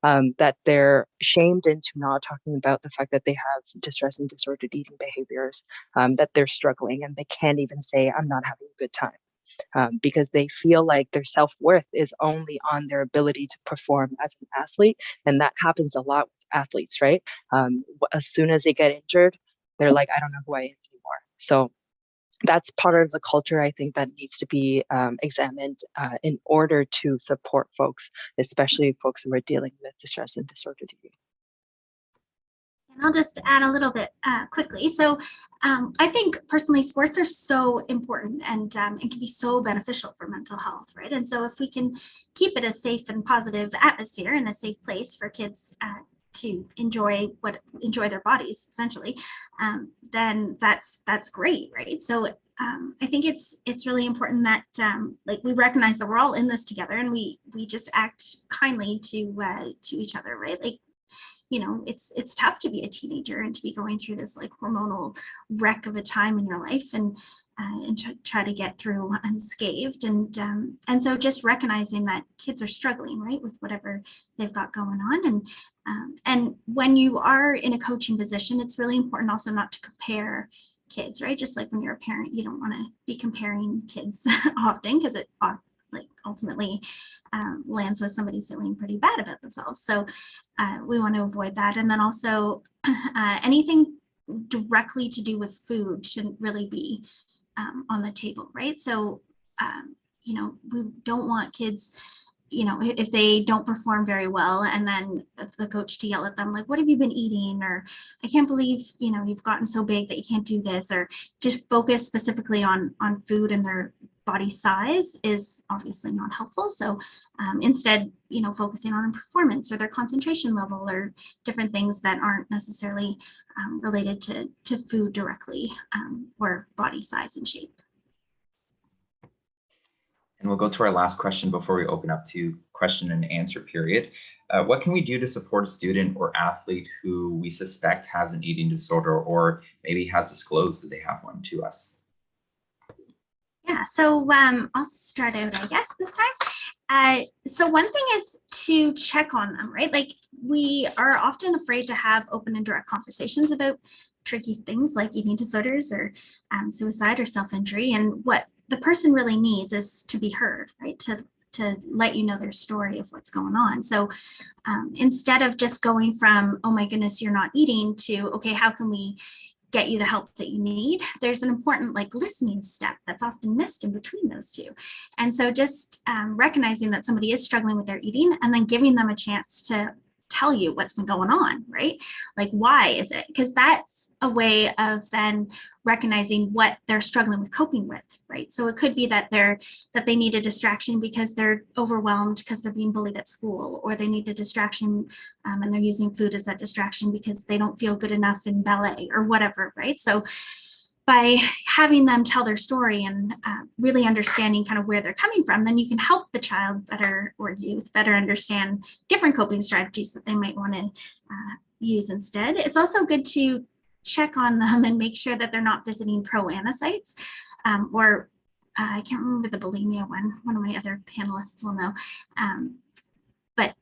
that they're shamed into not talking about the fact that they have distress and disordered eating behaviors, that they're struggling, and they can't even say, I'm not having a good time. Because they feel like their self-worth is only on their ability to perform as an athlete. And that happens a lot with athletes, right? As soon as they get injured, they're like, I don't know who I am anymore. So that's part of the culture, I think, that needs to be examined in order to support folks, especially folks who are dealing with distress and disordered eating. And I'll just add a little bit quickly. So I think personally, sports are so important and it can be so beneficial for mental health, right? And so if we can keep it a safe and positive atmosphere and a safe place for kids to enjoy their bodies, essentially, then that's great, right? So I think it's really important that like we recognize that we're all in this together, and we just act kindly to each other, right? Like, you know, it's tough to be a teenager and to be going through this like hormonal wreck of a time in your life, and try to get through unscathed. And so just recognizing that kids are struggling, right, with whatever they've got going on. And when you are in a coaching position, it's really important also not to compare kids, right? Just like when you're a parent, you don't want to be comparing kids often, because it like ultimately lands with somebody feeling pretty bad about themselves. So we want to avoid that. And then also anything directly to do with food shouldn't really be on the table, right? So, you know, we don't want kids, you know, if they don't perform very well, and then the coach to yell at them like, what have you been eating? Or I can't believe, you know, you've gotten so big that you can't do this. Or just focus specifically on food and their body size is obviously not helpful. So instead, you know, focusing on performance or their concentration level or different things that aren't necessarily related to food directly, or body size and shape. And we'll go to our last question before we open up to question and answer period. What can we do to support a student or athlete who we suspect has an eating disorder, or maybe has disclosed that they have one to us? Yeah, so I'll start out, I guess, this time. So one thing is to check on them, right? Like, we are often afraid to have open and direct conversations about tricky things like eating disorders or suicide or self-injury. And what the person really needs is to be heard, right? To let you know their story of what's going on. So instead of just going from, oh my goodness, you're not eating, to, okay, how can we get you the help that you need? There's an important like listening step that's often missed in between those two. And so just recognizing that somebody is struggling with their eating, and then giving them a chance to tell you what's been going on, right? Like, why is it? Because that's a way of then recognizing what they're struggling with coping with, right? So it could be that they need a distraction because they're overwhelmed because they're being bullied at school, or they need a distraction and they're using food as that distraction because they don't feel good enough in ballet or whatever, right? So by having them tell their story and really understanding kind of where they're coming from, then you can help the child better, or youth better, understand different coping strategies that they might want to use instead. It's also good to check on them and make sure that they're not visiting pro-ana sites, or I can't remember the bulimia one of my other panelists will know. But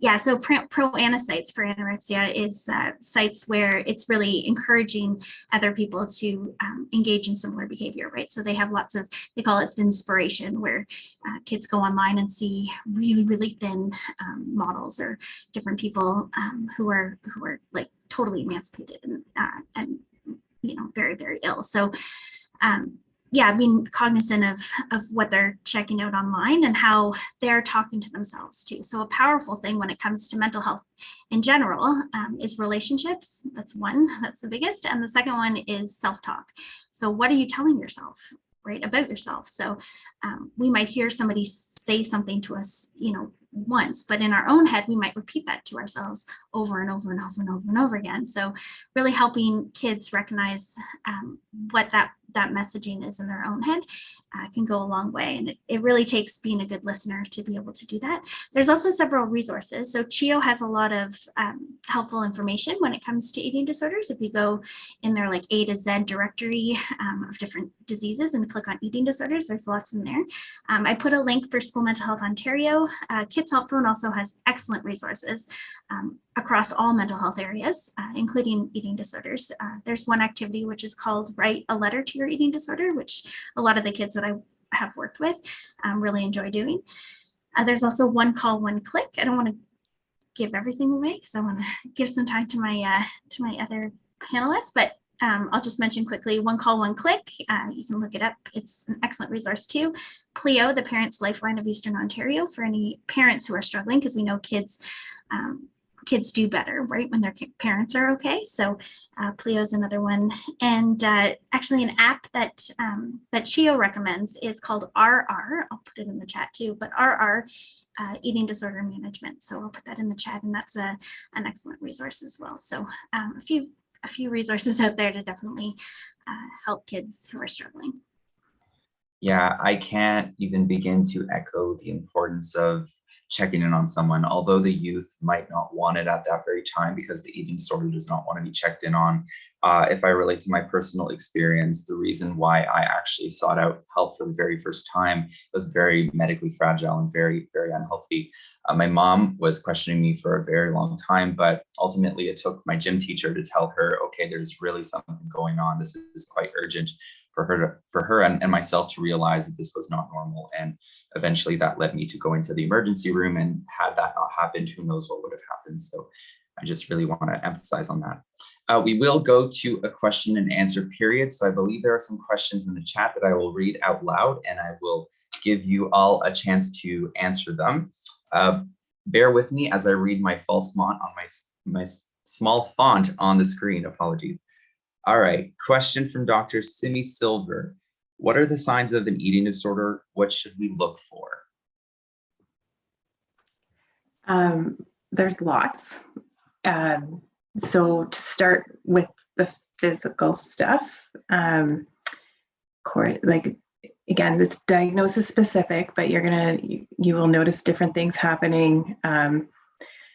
yeah, so pro-ana sites for anorexia is sites where it's really encouraging other people to engage in similar behavior, right? So they have lots of, they call it thinspiration, where kids go online and see really, really thin models or different people who are like totally emancipated and you know, very, very ill. So yeah, being cognizant of what they're checking out online and how they're talking to themselves too. So a powerful thing when it comes to mental health in general is relationships. That's one, that's the biggest. And the second one is self-talk. So what are you telling yourself, right, about yourself? So we might hear somebody say something to us, once, but in our own head, we might repeat that to ourselves over and over and over and over and over again. So really helping kids recognize what that messaging is in their own head can go a long way. And it really takes being a good listener to be able to do that. There's also several resources. So CHEO has a lot of helpful information when it comes to eating disorders. If you go in their like A to Z directory of different diseases and click on eating disorders, there's lots in there. I put a link for School Mental Health Ontario. Kids Help Phone also has excellent resources across all mental health areas, including eating disorders. There's one activity which is called Write a Letter to Your Eating Disorder, which a lot of the kids that I have worked with really enjoy doing. There's also One Call, One Click. I don't want to give everything away because I want to give some time to my other panelists, but I'll just mention quickly One Call, One Click. You can look it up. It's an excellent resource too. PLEO, the Parents Lifeline of Eastern Ontario, for any parents who are struggling, because we know kids do better, right, when their parents are okay. So PLEO is another one. And actually an app that CHEO recommends is called RR. I'll put it in the chat too, but RR, Eating Disorder Management. So I'll put that in the chat, and that's an excellent resource as well. So a few resources out there to definitely help kids who are struggling. Yeah, I can't even begin to echo the importance of checking in on someone, although the youth might not want it at that very time because the eating disorder does not want to be checked in on. If I relate to my personal experience, the reason why I actually sought out help for the very first time was very medically fragile and very, very unhealthy. My mom was questioning me for a very long time, but ultimately it took my gym teacher to tell her, okay, there's really something going on. This is quite urgent for her and myself to realize that this was not normal. And eventually that led me to go into the emergency room, and had that not happened, who knows what would have happened. So I just really want to emphasize on that. We will go to a question and answer period. So I believe there are some questions in the chat that I will read out loud, and I will give you all a chance to answer them. Bear with me as I read my false font on my small font on the screen. Apologies. All right, question from Dr. Simi Silver. What are the signs of an eating disorder? What should we look for? There's lots. So to start with the physical stuff, like again, it's diagnosis specific, but you will notice different things happening.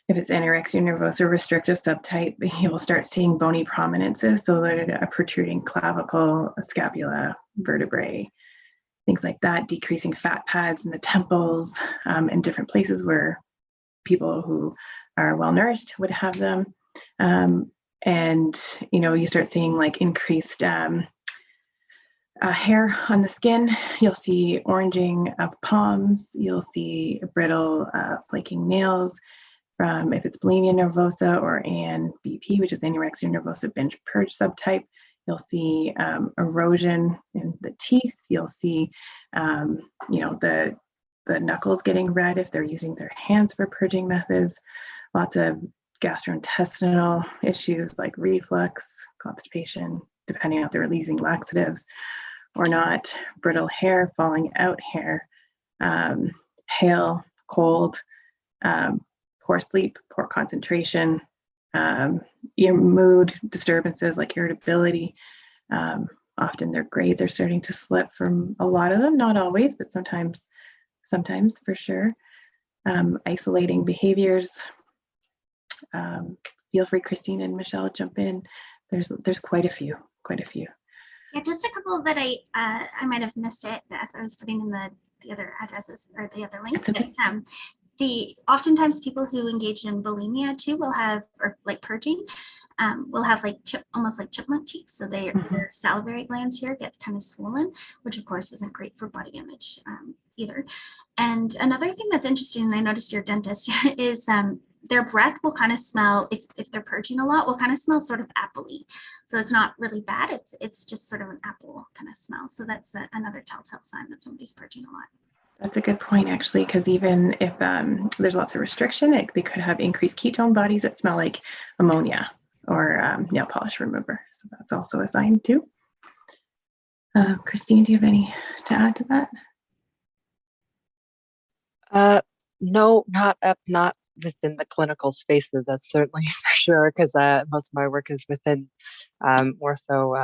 If it's anorexia nervosa restrictive subtype, you will start seeing bony prominences, so like a protruding clavicle, a scapula, vertebrae, things like that, decreasing fat pads in the temples, in different places where people who are well nourished would have them. And you start seeing like increased hair on the skin. You'll see oranging of palms. You'll see brittle, flaking nails. If it's bulimia nervosa or ANBP, which is anorexia nervosa binge purge subtype, you'll see erosion in the teeth. You'll see, the knuckles getting red if they're using their hands for purging methods. Lots of gastrointestinal issues like reflux, constipation, depending on if they're using laxatives or not. Brittle hair, falling out hair, pale, cold, poor sleep, poor concentration, your mood disturbances like irritability. Often their grades are starting to slip from a lot of them, not always, but sometimes for sure. Isolating behaviors. Feel free, Christine and Michelle, jump in. There's quite a few. Yeah, just a couple that I might have missed it as I was putting in the other addresses or the other links. Okay. But oftentimes people who engage in bulimia too will have, or like purging, will have like almost like chipmunk cheeks. So their salivary glands here get kind of swollen, which of course isn't great for body image either. And another thing that's interesting, and I noticed your dentist, is their breath will kind of smell, if they're purging a lot, will kind of smell sort of appley. So it's not really bad. It's just sort of an apple kind of smell. So that's another telltale sign that somebody's purging a lot. That's a good point, actually, because even if there's lots of restriction, they could have increased ketone bodies that smell like ammonia or nail polish remover. So that's also a sign too. Christine, do you have any to add to that? No, not within the clinical spaces. That's certainly for sure, because most of my work is within more so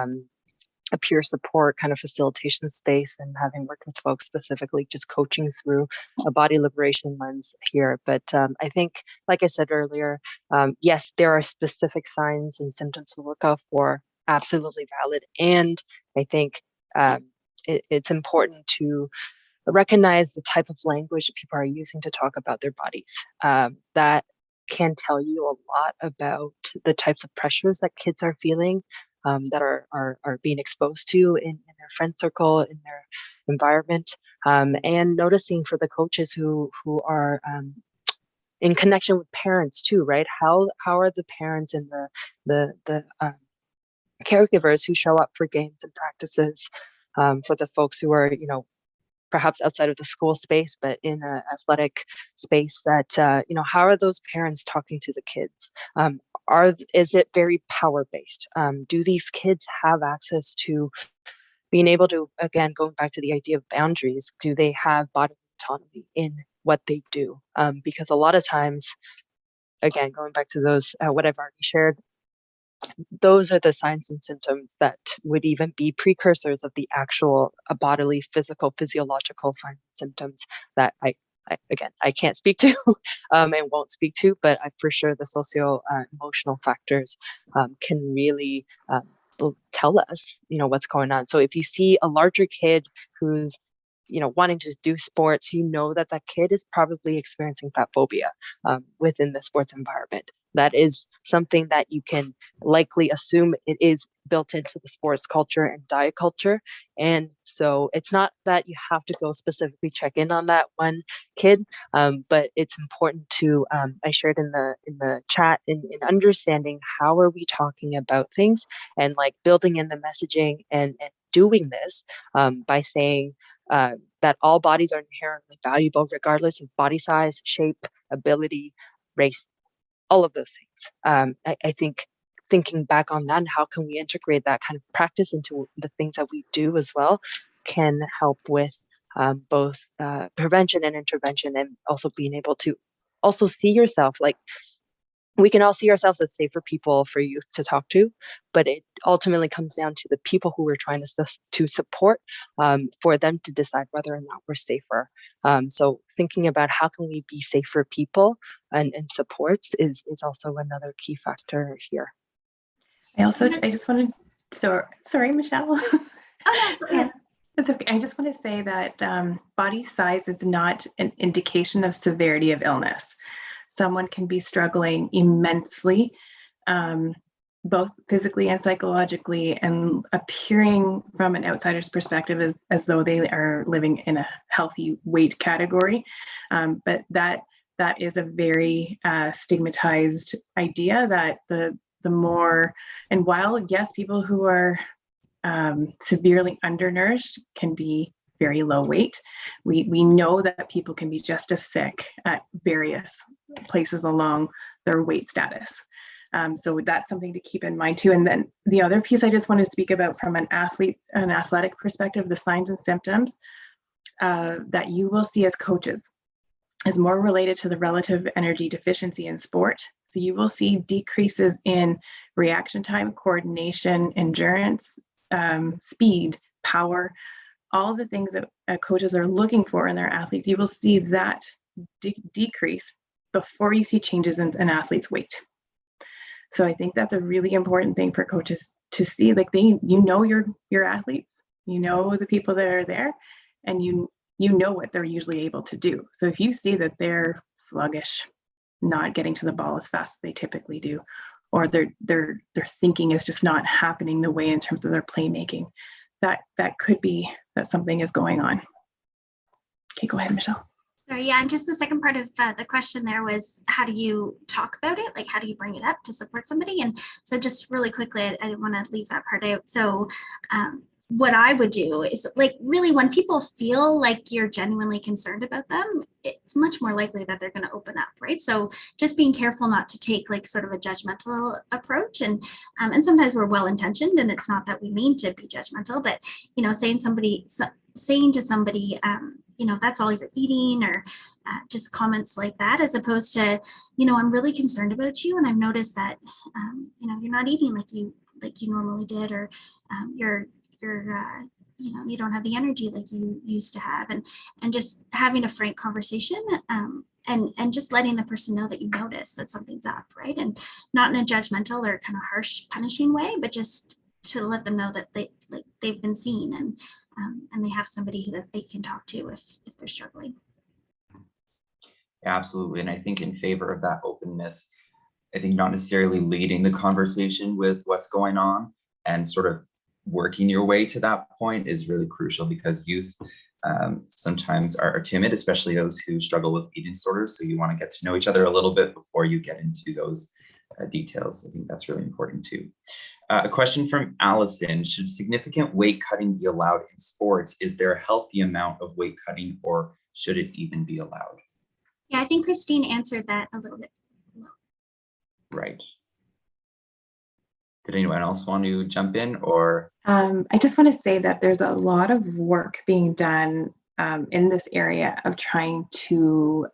a peer support kind of facilitation space, and having worked with folks specifically just coaching through a body liberation lens here. But I think, like I said earlier, yes, there are specific signs and symptoms to look out for, absolutely valid. And I think it's important to recognize the type of language that people are using to talk about their bodies. That can tell you a lot about the types of pressures that kids are feeling, that are being exposed to in their friend circle, in their environment, and noticing for the coaches who are in connection with parents too, right? How are the parents and the caregivers who show up for games and practices, for the folks who are, perhaps outside of the school space, but in an athletic space, that, how are those parents talking to the kids? Is it very power-based? Do these kids have access to being able to, again, going back to the idea of boundaries, do they have bodily autonomy in what they do? Because a lot of times, again, going back to those, what I've already shared, those are the signs and symptoms that would even be precursors of the actual bodily, physical, physiological signs and symptoms that I can't speak to and won't speak to, but for sure the socio emotional factors can really tell us, what's going on. So if you see a larger kid who's wanting to do sports, that kid is probably experiencing fat phobia within the sports environment. That is something that you can likely assume it is built into the sports culture and diet culture. And so it's not that you have to go specifically check in on that one kid, but it's important to, I shared in the chat, in understanding how are we talking about things, and like building in the messaging and doing this by saying, that all bodies are inherently valuable, regardless of body size, shape, ability, race, all of those things. I think thinking back on that and how can we integrate that kind of practice into the things that we do as well can help with both prevention and intervention, and also being able to also see yourself, like, we can all see ourselves as safer people for youth to talk to, but it ultimately comes down to the people who we're trying to support, for them to decide whether or not we're safer. So thinking about how can we be safer people and supports is also another key factor here. I just wanted, sorry, Michelle. It's okay. I just want to say that body size is not an indication of severity of illness. Someone can be struggling immensely, both physically and psychologically, and appearing from an outsider's perspective as though they are living in a healthy weight category. But that is a very stigmatized idea, that the more, and while yes, people who are severely undernourished can be very low weight, we know that people can be just as sick at various places along their weight status. So that's something to keep in mind too. And then the other piece I just want to speak about from an athletic perspective, the signs and symptoms that you will see as coaches is more related to the relative energy deficiency in sport. So you will see decreases in reaction time, coordination, endurance, speed, power, all the things that coaches are looking for in their athletes. You will see that decrease before you see changes in an athlete's weight. So I think that's a really important thing for coaches to see. Like, your athletes, the people that are there, and you know what they're usually able to do. So if you see that they're sluggish, not getting to the ball as fast as they typically do, or their thinking is just not happening the way in terms of their playmaking, that could be that something is going on. Okay, go ahead, Michelle. Sorry, yeah, and just the second part of the question there was, how do you talk about it? Like, how do you bring it up to support somebody? And so just really quickly, I didn't want to leave that part out. So what I would do is, like, really, when people feel like you're genuinely concerned about them, it's much more likely that they're going to open up, right? So just being careful not to take like sort of a judgmental approach. And sometimes we're well-intentioned, and it's not that we mean to be judgmental, but, you know, saying to somebody, you know, that's all you're eating, or just comments like that, as opposed to, you know, I'm really concerned about you, and I've noticed that, you know, you're not eating like you normally did, or you're you know, you don't have the energy like you used to have, and just having a frank conversation, and just letting the person know that you notice that something's up, right? And not in a judgmental or kind of harsh, punishing way, but just to let them know that they've been seen, and they have somebody that they can talk to if they're struggling. Yeah, absolutely. And I think in favor of that openness, I think not necessarily leading the conversation with what's going on and sort of working your way to that point is really crucial, because youth sometimes are timid, especially those who struggle with eating disorders. So you want to get to know each other a little bit before you get into those details. I think that's really important too. A question from Allison: should significant weight cutting be allowed in sports? Is there a healthy amount of weight cutting, or should it even be allowed? Yeah, I think Christine answered that a little bit. Right. Did anyone else want to jump in, or? I just want to say that there's a lot of work being done in this area of trying to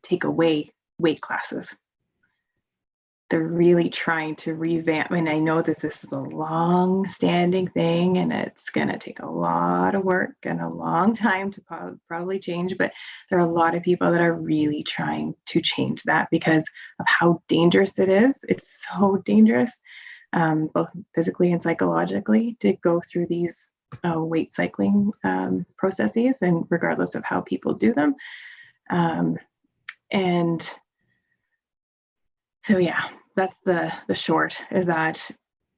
take away weight classes. They're really trying to revamp, and I know that this is a long-standing thing, and it's going to take a lot of work and a long time to probably change, but there are a lot of people that are really trying to change that because of how dangerous it is. It's so dangerous, both physically and psychologically, to go through these weight cycling processes, and regardless of how people do them. And so, yeah, that's the short, is that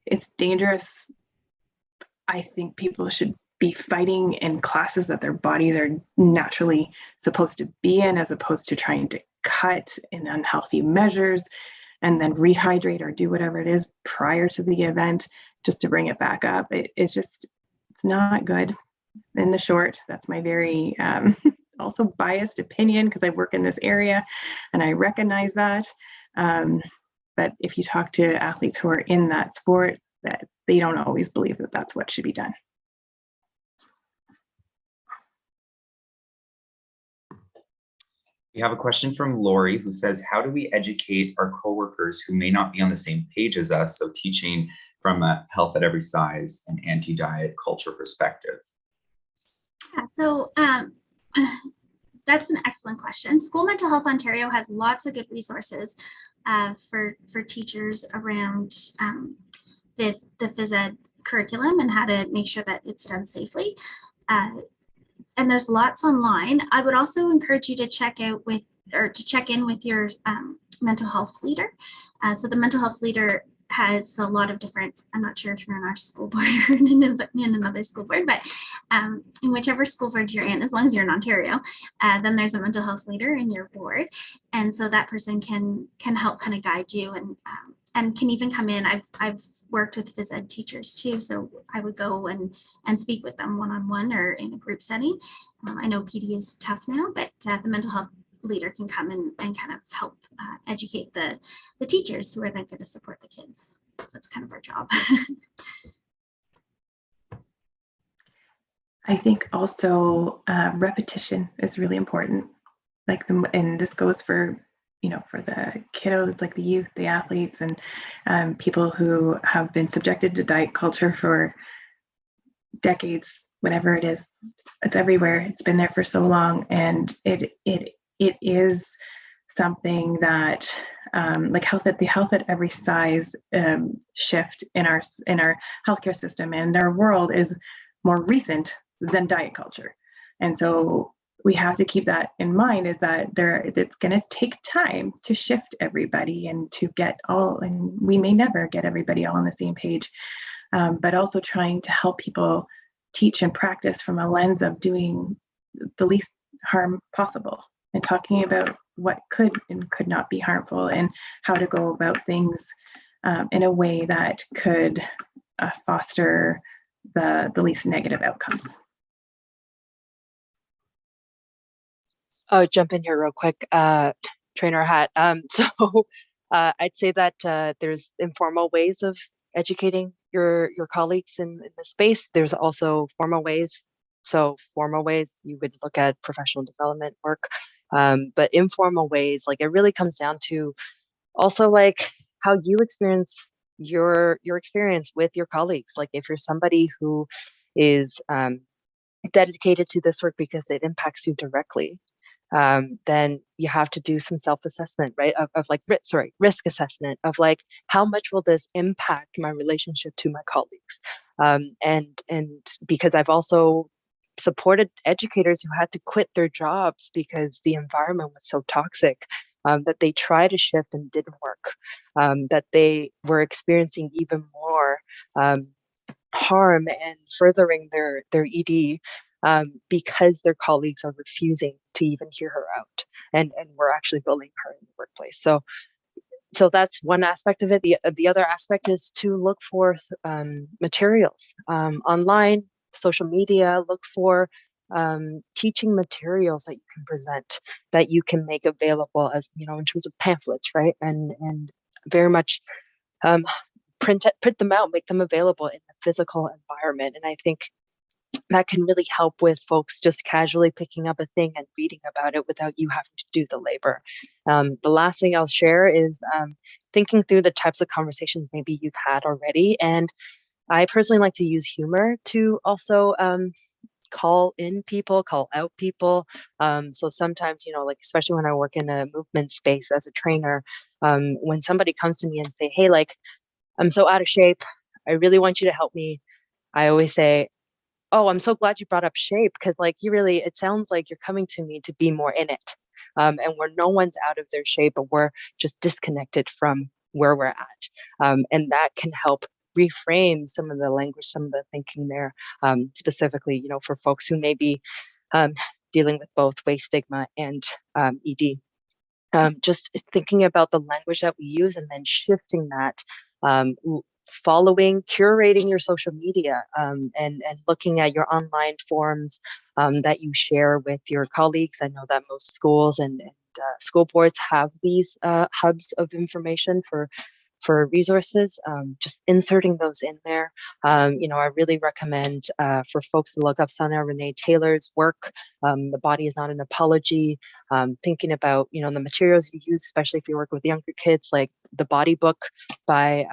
it's dangerous. I think people should be fighting in classes that their bodies are naturally supposed to be in, as opposed to trying to cut in unhealthy measures and then rehydrate or do whatever it is prior to the event just to bring it back up. It's not good. In the short, that's my very also biased opinion, because I work in this area and I recognize that. But if you talk to athletes who are in that sport, that they don't always believe that that's what should be done. We have a question from Lori, who says, how do we educate our coworkers who may not be on the same page as us? So teaching from a health at every size and anti-diet culture perspective. Yeah, so that's an excellent question. School Mental Health Ontario has lots of good resources for teachers around the phys ed curriculum and how to make sure that it's done safely. And there's lots online. I would also encourage you to check out to check in with your mental health leader. So the mental health leader has a lot of different, I'm not sure if you're in our school board or in another school board, but in whichever school board you're in, as long as you're in Ontario, then there's a mental health leader in your board. And so that person can help kind of guide you, and can even come in. I've worked with phys ed teachers too, so I would go and speak with them one-on-one or in a group setting. I know PD is tough now, but the mental health leader can come and kind of help educate the teachers who are then going to support the kids. That's kind of our job. I think also repetition is really important. And this goes for the kiddos, like the youth, the athletes, and people who have been subjected to diet culture for decades, whatever it is. It's everywhere. It's been there for so long, and it is something that like the health at every size shift in our healthcare system and our world is more recent than diet culture. And so we have to keep that in mind, is that it's going to take time to shift everybody and to get and we may never get everybody all on the same page, but also trying to help people teach and practice from a lens of doing the least harm possible, and talking about what could and could not be harmful, and how to go about things in a way that could foster the least negative outcomes. Oh, jump in here real quick, trainer hat. So I'd say that there's informal ways of educating your colleagues in the space. There's also formal ways. So formal ways, you would look at professional development work, but informal ways, like it really comes down to also like how you experience your experience with your colleagues. Like if you're somebody who is dedicated to this work because it impacts you directly, then you have to do some self-assessment, right? Of like, risk assessment of like, how much will this impact my relationship to my colleagues? And because I've also supported educators who had to quit their jobs because the environment was so toxic, that they tried to shift and didn't work, that they were experiencing even more harm and furthering their ED, because their colleagues are refusing to even hear her out, and we're actually bullying her in the workplace. So that's one aspect of it. The other aspect is to look for materials online, social media. Look for teaching materials that you can present, that you can make available, as you know, in terms of pamphlets, right? And very much print them out, make them available in the physical environment. And I think that can really help with folks just casually picking up a thing and reading about it without you having to do the labor. The last thing I'll share is thinking through the types of conversations maybe you've had already. And I personally like to use humor to also call in people, call out people. So sometimes, you know, like, especially when I work in a movement space as a trainer, when somebody comes to me and say, hey, like, I'm so out of shape, I really want you to help me, I always say, oh, I'm so glad you brought up shape, because like it sounds like you're coming to me to be more in it. And where no one's out of their shape, but we're just disconnected from where we're at. And that can help reframe some of the language, some of the thinking there, specifically, you know, for folks who may be dealing with both waist stigma and ED. Just thinking about the language that we use and then shifting that, curating your social media, and looking at your online forums that you share with your colleagues. I know that most schools and school boards have these hubs of information for resources. Just inserting those in there. You know, I really recommend for folks to look up Sana Renee Taylor's work, The Body is Not an Apology, thinking about, you know, the materials you use, especially if you work with younger kids, like the Body Book by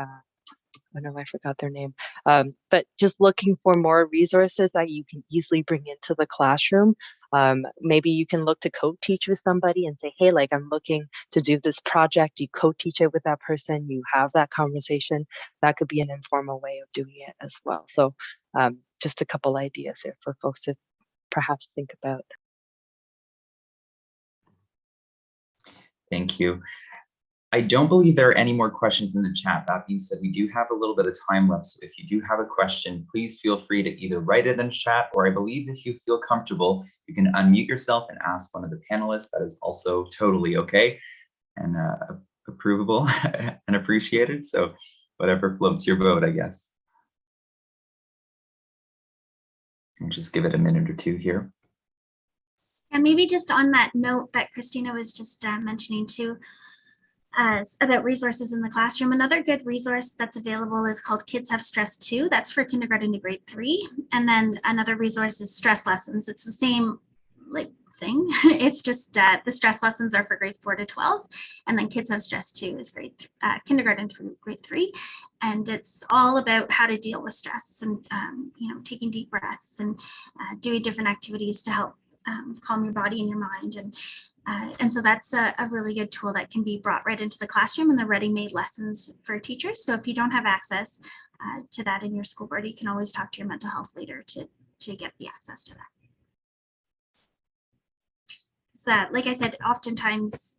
oh no, I forgot their name. But just looking for more resources that you can easily bring into the classroom. Maybe you can look to co-teach with somebody and say, hey, like, I'm looking to do this project. You co-teach it with that person. You have that conversation. That could be an informal way of doing it as well. So just a couple ideas there for folks to perhaps think about. Thank you. I don't believe there are any more questions in the chat. That being said, we do have a little bit of time left. So if you do have a question, please feel free to either write it in chat, or I believe if you feel comfortable, you can unmute yourself and ask one of the panelists. That is also totally okay and approvable and appreciated. So whatever floats your boat, I guess. And just give it a minute or two here. And maybe just on that note that Christina was just mentioning too, about resources in the classroom. Another good resource that's available is called Kids Have Stress Too. That's for kindergarten to grade 3. And then another resource is Stress Lessons. It's the same like thing. It's just the stress lessons are for grade 4 to 12. And then Kids Have Stress Too is kindergarten through grade 3. And it's all about how to deal with stress and, you know, taking deep breaths and doing different activities to help calm your body and your mind. And so that's a really good tool that can be brought right into the classroom and the ready-made lessons for teachers. So if you don't have access to that in your school board, you can always talk to your mental health leader to get the access to that. So like I said, oftentimes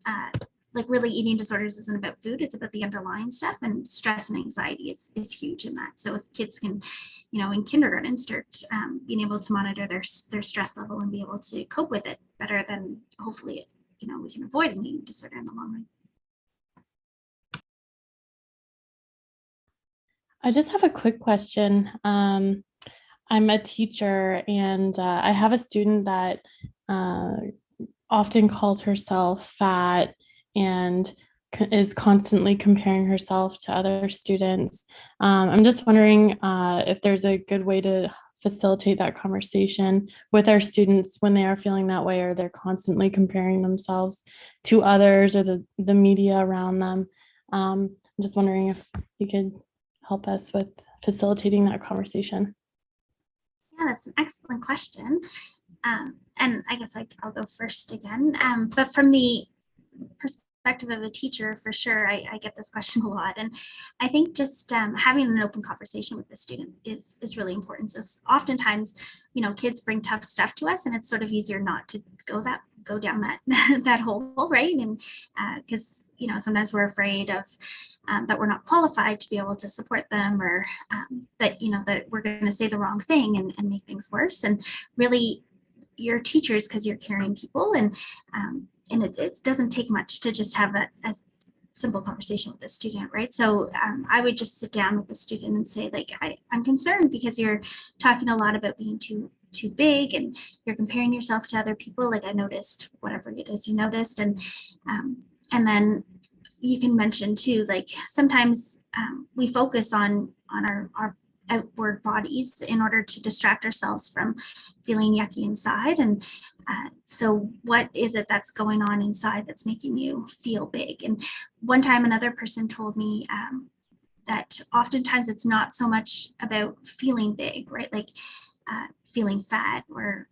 like really eating disorders isn't about food, it's about the underlying stuff, and stress and anxiety is huge in that. So if kids can, in kindergarten start being able to monitor their stress level and be able to cope with it better, then hopefully, we can avoid an eating disorder in the long run. I just have a quick question. I'm a teacher, and I have a student that often calls herself fat and is constantly comparing herself to other students. I'm just wondering if there's a good way to facilitate that conversation with our students when they are feeling that way, or they're constantly comparing themselves to others or the media around them. I'm just wondering if you could help us with facilitating that conversation. Yeah, that's an excellent question. And I guess I'll go first again. But from the perspective of a teacher, for sure, I get this question a lot. And I think just having an open conversation with the student is really important. So oftentimes, kids bring tough stuff to us, and it's sort of easier not to go down that that hole, right? And because sometimes we're afraid of that we're not qualified to be able to support them, or that that we're going to say the wrong thing and make things worse. And really, you're teachers because you're caring people, and it doesn't take much to just have a simple conversation with the student, right? So I would just sit down with the student and say, like, I'm concerned because you're talking a lot about being too big, and you're comparing yourself to other people. Like, I noticed whatever it is you noticed, and then you can mention too, like, sometimes we focus on our outward bodies in order to distract ourselves from feeling yucky inside. And so what is it that's going on inside that's making you feel big? And one time another person told me that oftentimes it's not so much about feeling big, right? Like feeling fat or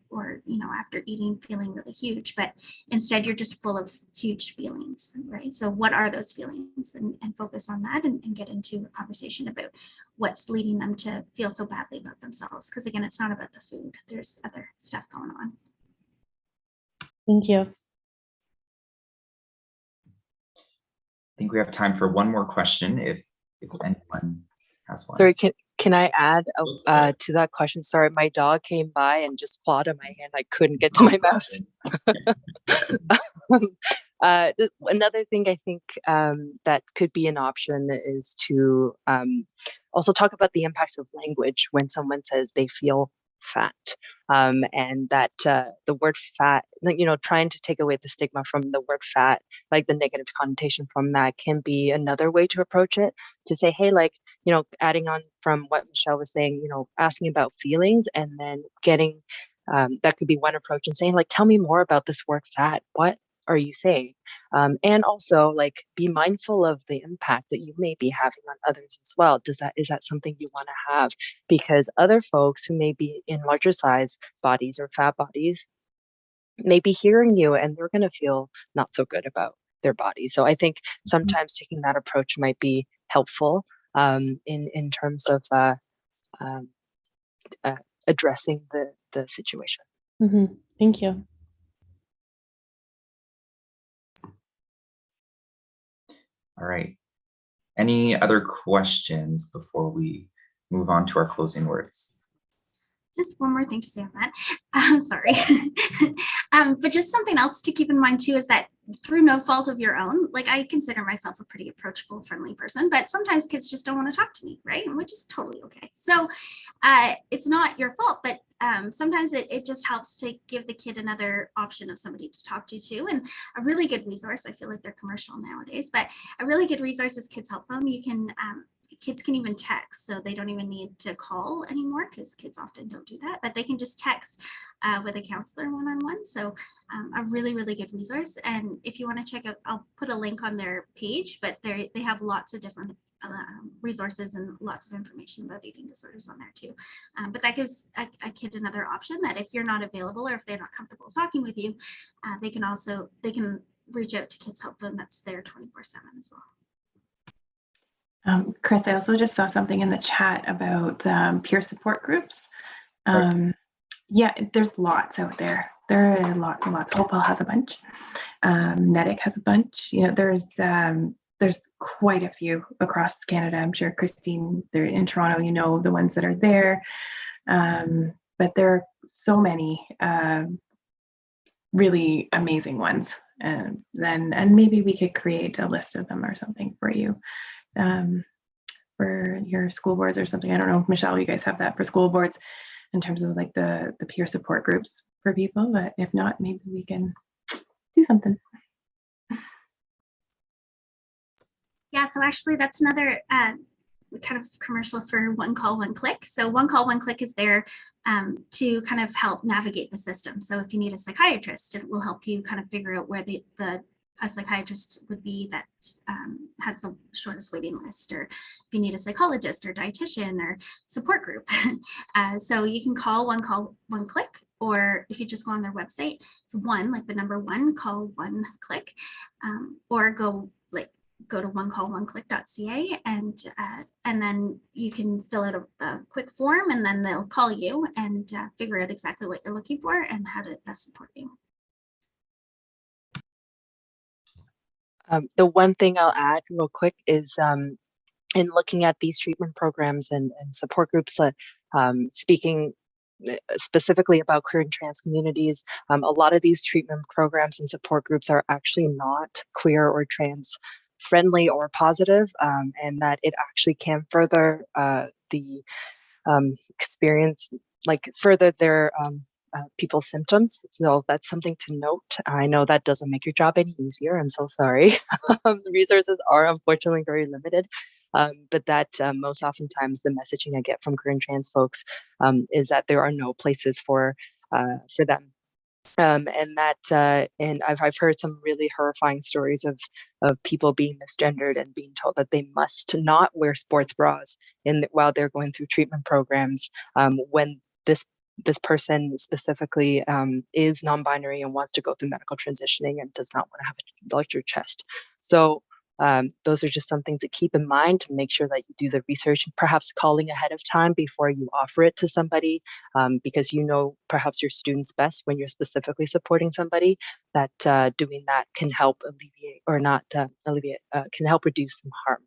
after eating feeling really huge, but instead you're just full of huge feelings, right? So what are those feelings, and focus on that, and get into a conversation about what's leading them to feel so badly about themselves. Because again, it's not about the food, there's other stuff going on. Thank you. I think we have time for one more question if anyone has one. Sorry, can I add to that question? Sorry, my dog came by and just clawed on my hand. I couldn't get to my mouse. Another thing I think that could be an option is to also talk about the impacts of language when someone says they feel fat, and that the word fat, trying to take away the stigma from the word fat, like the negative connotation from that, can be another way to approach it, to say, hey, like, adding on from what Michelle was saying, asking about feelings, and then getting that could be one approach, and saying, like, tell me more about this word fat. What are you saying? And also, like, be mindful of the impact that you may be having on others as well. Is that something you want to have? Because other folks who may be in larger size bodies or fat bodies may be hearing you, and they're going to feel not so good about their body. So I think sometimes taking that approach might be helpful in terms of addressing the situation. Mm-hmm. Thank you. All right. Any other questions before we move on to our closing words? Just one more thing to say on that. I'm sorry. But just something else to keep in mind too is that through no fault of your own, like, I consider myself a pretty approachable, friendly person, but sometimes kids just don't want to talk to me, right? Which is totally okay. So it's not your fault, but sometimes it just helps to give the kid another option of somebody to talk to too. And a really good resource, I feel like they're commercial nowadays, but a really good resource is Kids Help Phone. You can kids can even text, so they don't even need to call anymore, because kids often don't do that, but they can just text with a counselor one-on-one. So a really, really good resource. And if you want to check out, I'll put a link on their page, but they have lots of different resources and lots of information about eating disorders on there too. But that gives a kid another option, that if you're not available or if they're not comfortable talking with you, they can reach out to Kids Help Phone. That's there 24/7 as well. Chris, I also just saw something in the chat about peer support groups. Yeah, there's lots out there. There are lots and lots. Hopewell has a bunch. NETIC has a bunch. There's quite a few across Canada. I'm sure, Christine, they're in Toronto, you know the ones that are there. But there are so many really amazing ones. And maybe we could create a list of them or something for you, for your school boards or something. I don't know if, Michelle, you guys have that for school boards in terms of like the peer support groups for people, but if not, maybe we can do something. Yeah, so actually that's another kind of commercial for One Call, One Click. So One Call, One Click is there to kind of help navigate the system. So if you need a psychiatrist, it will help you kind of figure out where a psychiatrist would be that has the shortest waiting list, or if you need a psychologist or dietitian or support group. So you can call, one click, or if you just go on their website, it's one, like the number one, call one click, or go to onecallonclick.ca and then you can fill out a quick form, and then they'll call you and figure out exactly what you're looking for and how to best support you. The one thing I'll add real quick is in looking at these treatment programs and support groups, speaking specifically about queer and trans communities, a lot of these treatment programs and support groups are actually not queer or trans friendly or positive, and that it actually can further the experience, like further their people's symptoms. So that's something to note. I know that doesn't make your job any easier. I'm so sorry. The resources are unfortunately very limited. But that most oftentimes the messaging I get from queer and trans folks is that there are no places for them. And I've heard some really horrifying stories of people being misgendered and being told that they must not wear sports bras while they're going through treatment programs, when this person specifically is non-binary and wants to go through medical transitioning and does not want to have a larger chest. So those are just some things to keep in mind, to make sure that you do the research, perhaps calling ahead of time before you offer it to somebody, because you know perhaps your students best when you're specifically supporting somebody, that doing that can help alleviate, or not alleviate, can help reduce some harm.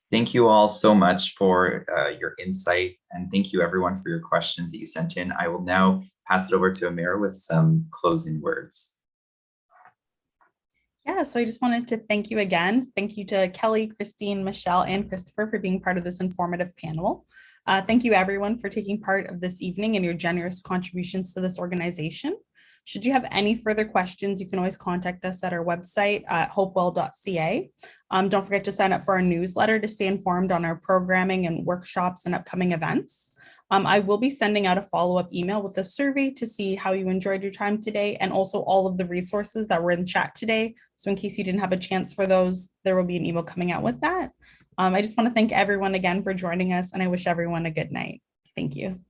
Thank you all so much for your insight, and thank you everyone for your questions that you sent in. I will now pass it over to Amira with some closing words. Yeah, so I just wanted to thank you again. Thank you to Kelly, Christine, Michelle, and Christopher for being part of this informative panel. Thank you everyone for taking part of this evening and your generous contributions to this organization. Should you have any further questions, you can always contact us at our website at hopewell.ca. Don't forget to sign up for our newsletter to stay informed on our programming and workshops and upcoming events. I will be sending out a follow-up email with a survey to see how you enjoyed your time today, and also all of the resources that were in chat today. So in case you didn't have a chance for those, there will be an email coming out with that. I just want to thank everyone again for joining us, and I wish everyone a good night. Thank you.